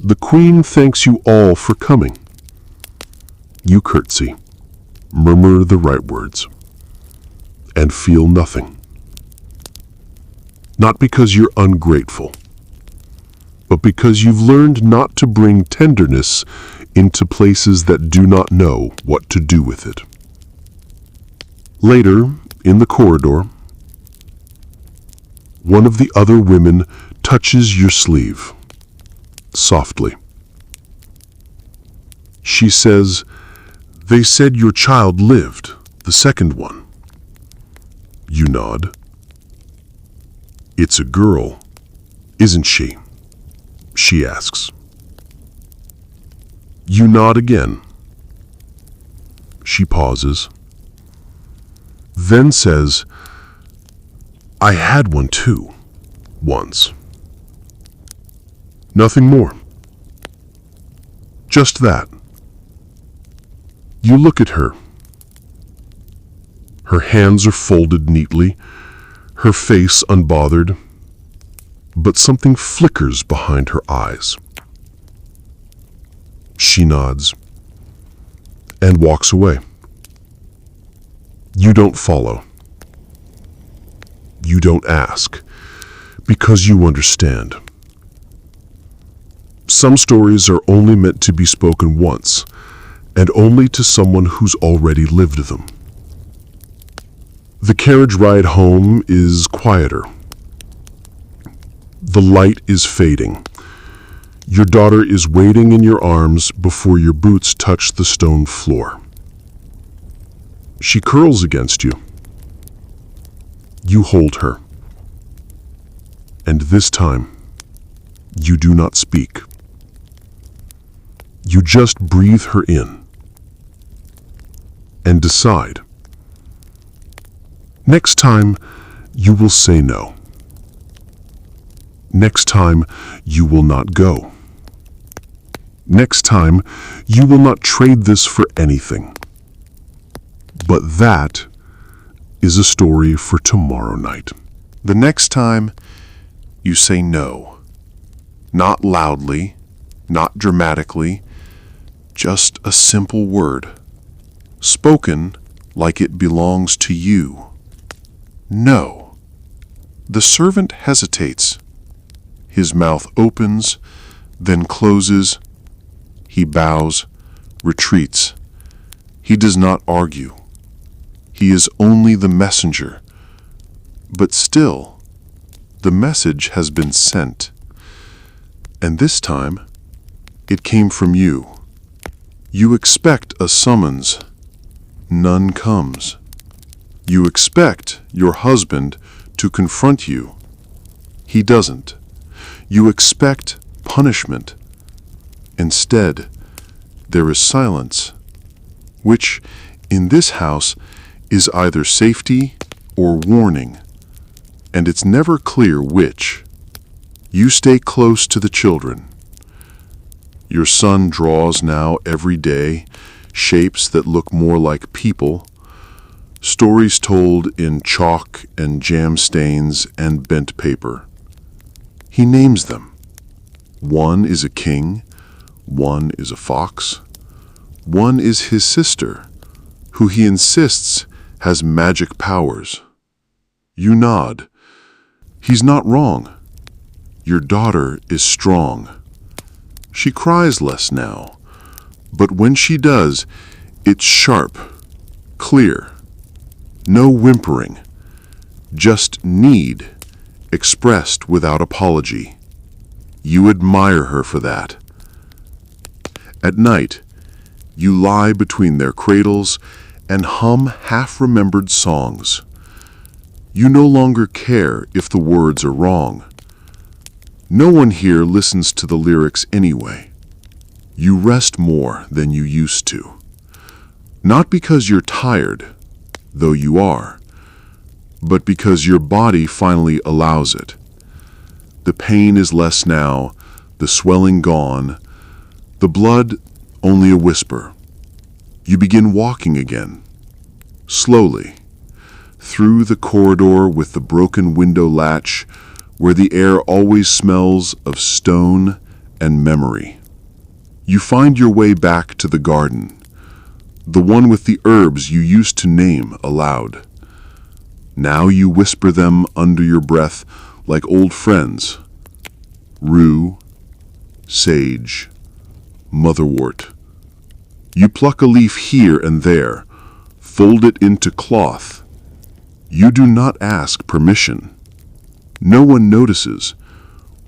The queen thanks you all for coming. You curtsy, murmur the right words, and feel nothing. Not because you're ungrateful, but because you've learned not to bring tenderness into places that do not know what to do with it. Later, in the corridor, one of the other women touches your sleeve, softly. She says, "They said your child lived, the second one." You nod. "It's a girl, isn't she?" she asks. You nod again. She pauses, then says, "I had one too, once." Nothing more. Just that. You look at her. Her hands are folded neatly, her face unbothered, but something flickers behind her eyes. She nods and walks away. You don't follow. You don't ask, because you understand. Some stories are only meant to be spoken once, and only to someone who's already lived them. The carriage ride home is quieter. The light is fading. Your daughter is waiting in your arms before your boots touch the stone floor. She curls against you. You hold her. And this time, you do not speak. You just breathe her in and decide. Next time, you will say no. Next time, you will not go. Next time, you will not trade this for anything. But that is a story for tomorrow night. The next time, you say no. Not loudly, not dramatically, just a simple word, spoken like it belongs to you. No. The servant hesitates. His mouth opens, then closes. He bows, retreats. He does not argue. He is only the messenger. But still, the message has been sent. And this time, it came from you. You expect a summons. none comes. You expect your husband to confront you. He doesn't. You expect punishment. Instead, there is silence, which, in this house, is either safety or warning, and it's never clear which. You stay close to the children. Your son draws now every day, shapes that look more like people, stories told in chalk and jam stains and bent paper. He names them. One is a king, one is a fox, one is his sister, who he insists has magic powers. You nod. He's not wrong. Your daughter is strong. She cries less now, but when she does, it's sharp, clear. No whimpering, just need, expressed without apology. You admire her for that. At night, you lie between their cradles and hum half-remembered songs. You no longer care if the words are wrong. No one here listens to the lyrics anyway. You rest more than you used to. Not because you're tired, though you are, but because your body finally allows it. The pain is less now, the swelling gone, the blood only a whisper. You begin walking again, slowly, through the corridor with the broken window latch, where the air always smells of stone and memory. You find your way back to the garden, the one with the herbs you used to name aloud. Now you whisper them under your breath like old friends. Rue, sage, motherwort. You pluck a leaf here and there, fold it into cloth. You do not ask permission. No one notices,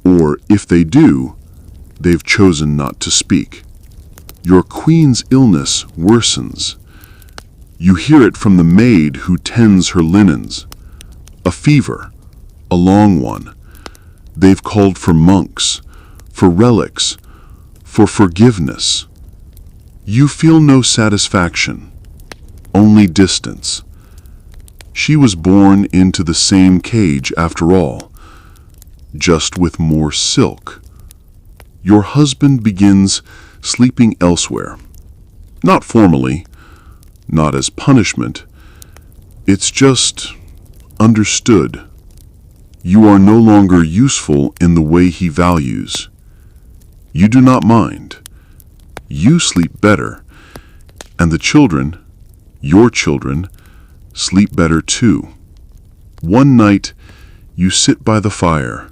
or if they do, they've chosen not to speak. Your queen's illness worsens. You hear it from the maid who tends her linens. A fever, a long one. They've called for monks, for relics, for forgiveness. You feel no satisfaction, only distance. She was born into the same cage after all, just with more silk. Your husband begins sleeping elsewhere. Not formally, not as punishment. It's just understood. You are no longer useful in the way he values. You do not mind. You sleep better, and the children, your children, sleep better too. One night, you sit by the fire,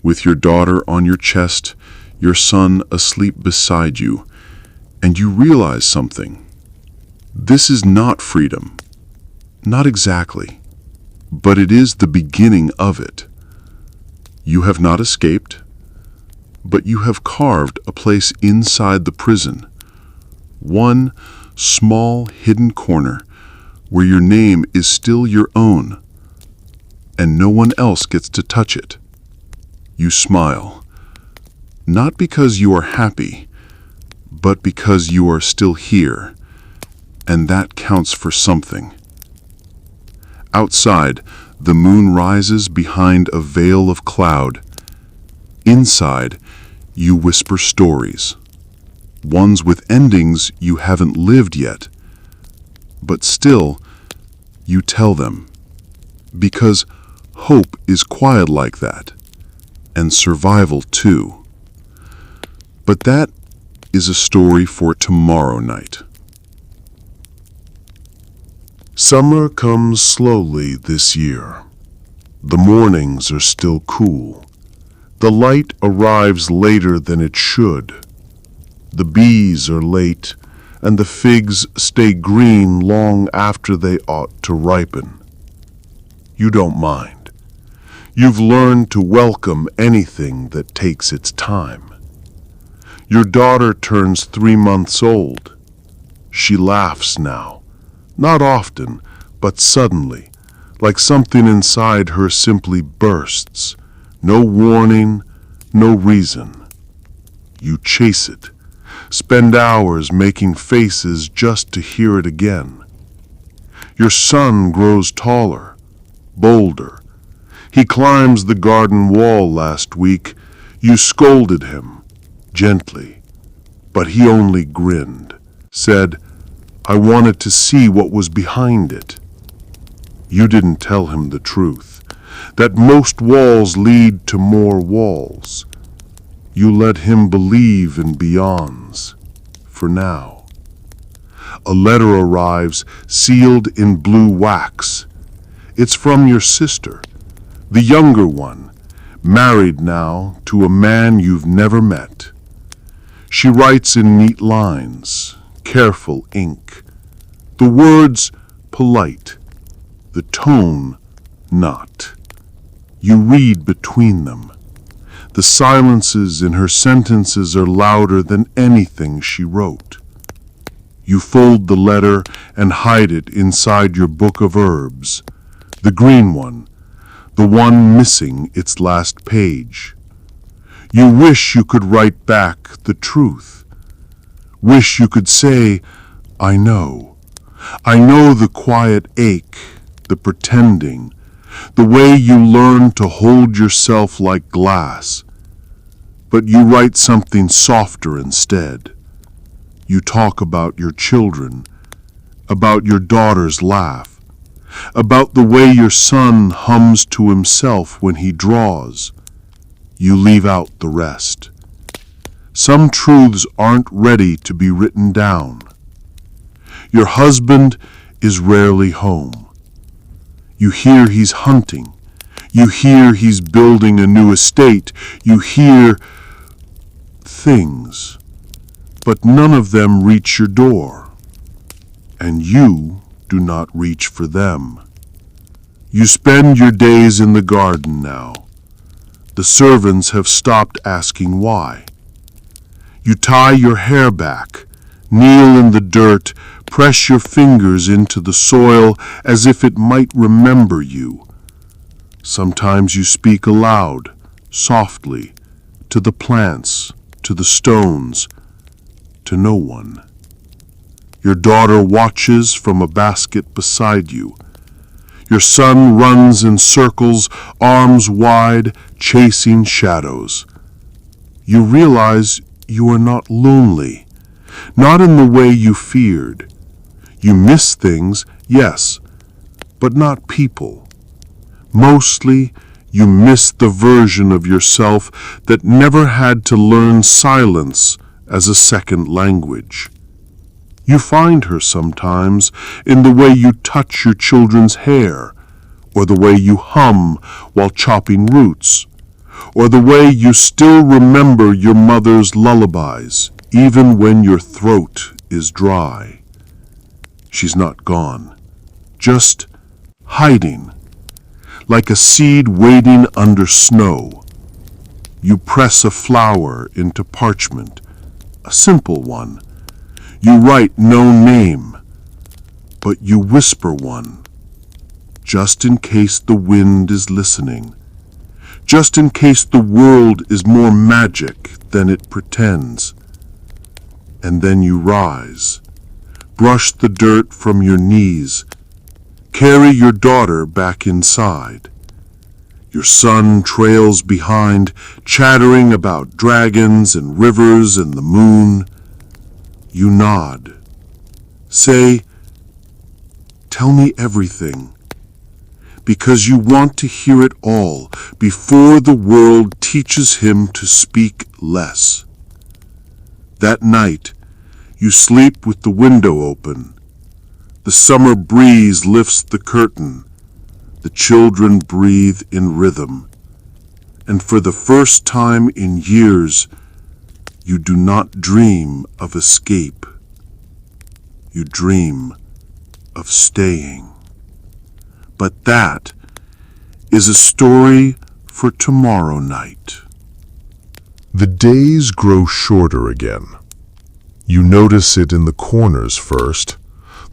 with your daughter on your chest, your son asleep beside you, and you realize something. This is not freedom. Not exactly. But it is the beginning of it. You have not escaped, but you have carved a place inside the prison. One small hidden corner where your name is still your own, and no one else gets to touch it. You smile, not because you are happy, but because you are still here, and that counts for something. Outside, the moon rises behind a veil of cloud. Inside, you whisper stories, ones with endings you haven't lived yet. But still, you tell them, because hope is quiet like that, and survival too. But that is a story for tomorrow night. Summer comes slowly this year. The mornings are still cool. The light arrives later than it should. The bees are late, and the figs stay green long after they ought to ripen. You don't mind. You've learned to welcome anything that takes its time. Your daughter turns 3 months old. She laughs now, Not often, but suddenly, like something inside her simply bursts. No warning, no reason. You chase it, spend hours making faces just to hear it again. Your son grows taller, bolder. He climbs the garden wall last week. You scolded him, gently, but he only grinned, said, "I wanted to see what was behind it." You didn't tell him the truth, that most walls lead to more walls. You let him believe in beyonds, for now. A letter arrives, sealed in blue wax. It's from your sister, the younger one, married now to a man you've never met. She writes in neat lines, careful ink. The words polite, the tone not. You read between them. The silences in her sentences are louder than anything she wrote. You fold the letter and hide it inside your book of herbs, the green one, the one missing its last page. You wish you could write back the truth. Wish you could say, "I know. I know the quiet ache, the pretending, the way you learn to hold yourself like glass." But you write something softer instead. You talk about your children, about your daughter's laugh, about the way your son hums to himself when he draws. You leave out the rest. Some truths aren't ready to be written down. Your husband is rarely home. You hear he's hunting. You hear he's building a new estate. You hear things, but none of them reach your door, and you do not reach for them. You spend your days in the garden now. The servants have stopped asking why. You tie your hair back, kneel in the dirt, press your fingers into the soil as if it might remember you. Sometimes you speak aloud, softly, to the plants, to the stones, to no one. Your daughter watches from a basket beside you. Your son runs in circles, arms wide, chasing shadows. You realize you are not lonely, not in the way you feared. You miss things, yes, but not people. Mostly, you miss the version of yourself that never had to learn silence as a second language. You find her sometimes in the way you touch your children's hair, or the way you hum while chopping roots, or the way you still remember your mother's lullabies, even when your throat is dry. She's not gone, just hiding, like a seed waiting under snow. You press a flower into parchment, a simple one. You write no name, but you whisper one, just in case the wind is listening, just in case the world is more magic than it pretends. And then you rise, brush the dirt from your knees, carry your daughter back inside. Your son trails behind, chattering about dragons and rivers and the moon. You nod. Say, "Tell me everything," because you want to hear it all before the world teaches him to speak less. That night, you sleep with the window open. The summer breeze lifts the curtain. The children breathe in rhythm. And for the first time in years, you do not dream of escape. You dream of staying. But that is a story for tomorrow night. The days grow shorter again. You notice it in the corners first,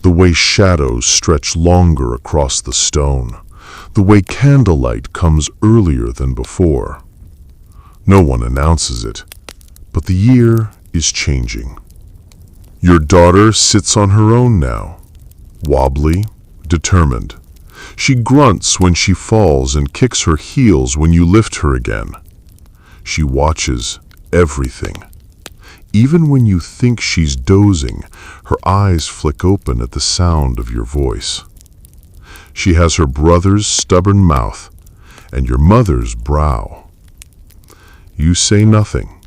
The way shadows stretch longer across the stone. The way candlelight comes earlier than before. No one announces it, but the year is changing. Your daughter sits on her own now, wobbly, determined. She grunts when she falls and kicks her heels when you lift her again. She watches everything. Even when you think she's dozing, her eyes flick open at the sound of your voice. She has her brother's stubborn mouth and your mother's brow. You say nothing,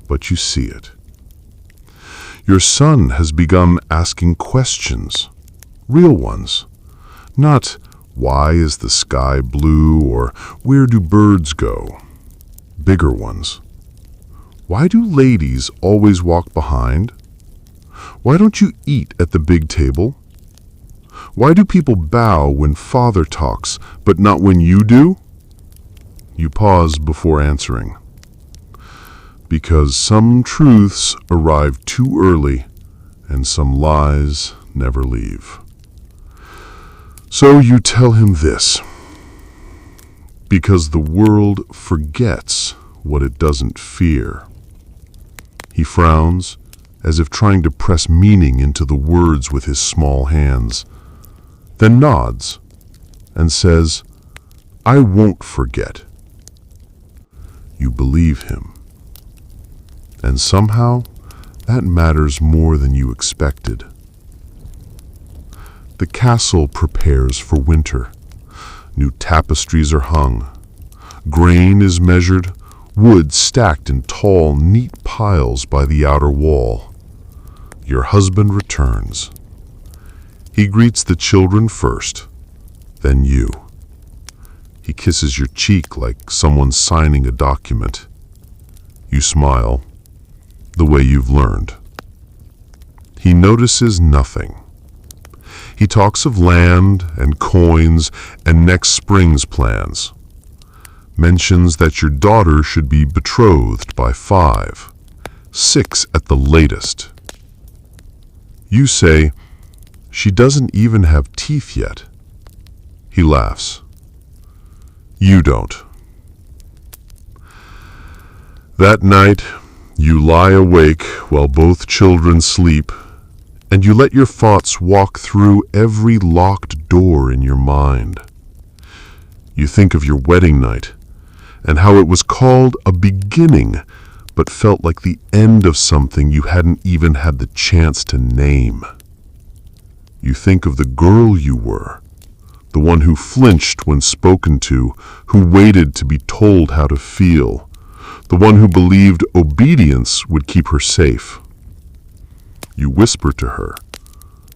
but you see it. Your son has begun asking questions, real ones, not why is the sky blue or where do birds go, bigger ones. Why do ladies always walk behind? Why don't you eat at the big table? Why do people bow when father talks, but not when you do? You pause before answering. Because some truths arrive too early, and some lies never leave. So you tell him this. Because the world forgets what it doesn't fear. He frowns, as if trying to press meaning into the words with his small hands, then nods and says, I won't forget. You believe him. And somehow, that matters more than you expected. The castle prepares for winter. New tapestries are hung. Grain is measured, wood stacked in tall, neat piles by the outer wall. Your husband returns. He greets the children first, then you. He kisses your cheek like someone signing a document. You smile, the way you've learned. He notices nothing. He talks of land and coins and next spring's plans. Mentions that your daughter should be betrothed by 5, 6 at the latest. You say, she doesn't even have teeth yet. He laughs. You don't. That night, you lie awake while both children sleep, and you let your thoughts walk through every locked door in your mind. You think of your wedding night, and how it was called a beginning, but felt like the end of something you hadn't even had the chance to name. You think of the girl you were, the one who flinched when spoken to, who waited to be told how to feel, the one who believed obedience would keep her safe. You whisper to her,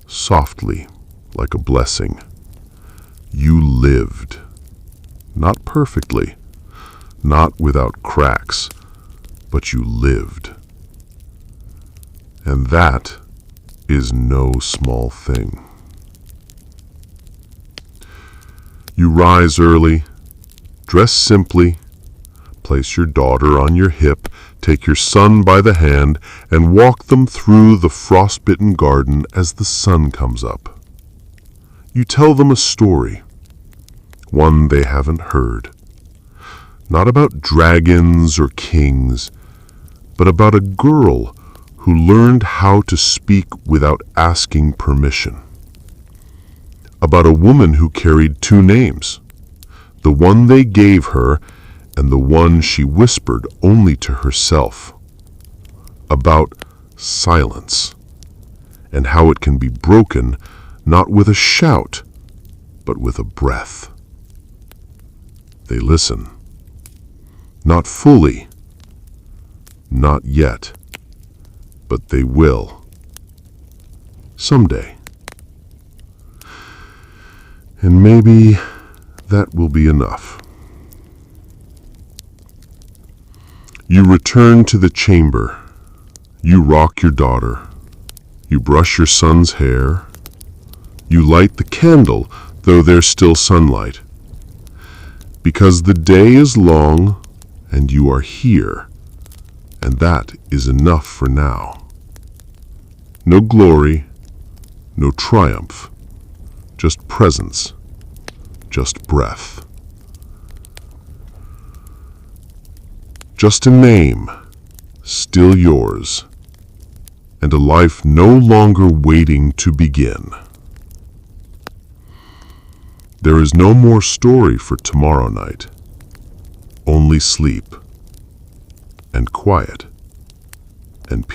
softly, like a blessing. You lived. Not perfectly, not without cracks, but you lived. And that is no small thing. You rise early, dress simply, place your daughter on your hip, take your son by the hand, and walk them through the frost-bitten garden as the sun comes up. You tell them a story, one they haven't heard. Not about dragons or kings, but about a girl who learned how to speak without asking permission. About a woman who carried 2 names, the one they gave her and the one she whispered only to herself. About silence, and how it can be broken not with a shout, but with a breath. They listen. Not fully, not yet, but they will. Someday. And maybe that will be enough. You return to the chamber. You rock your daughter. You brush your son's hair. You light the candle, though there's still sunlight. Because the day is long, and you are here, and that is enough for now. No glory, no triumph, just presence, just breath. Just a name, still yours, and a life no longer waiting to begin. There is no more story for tomorrow night, only sleep and quiet and peace.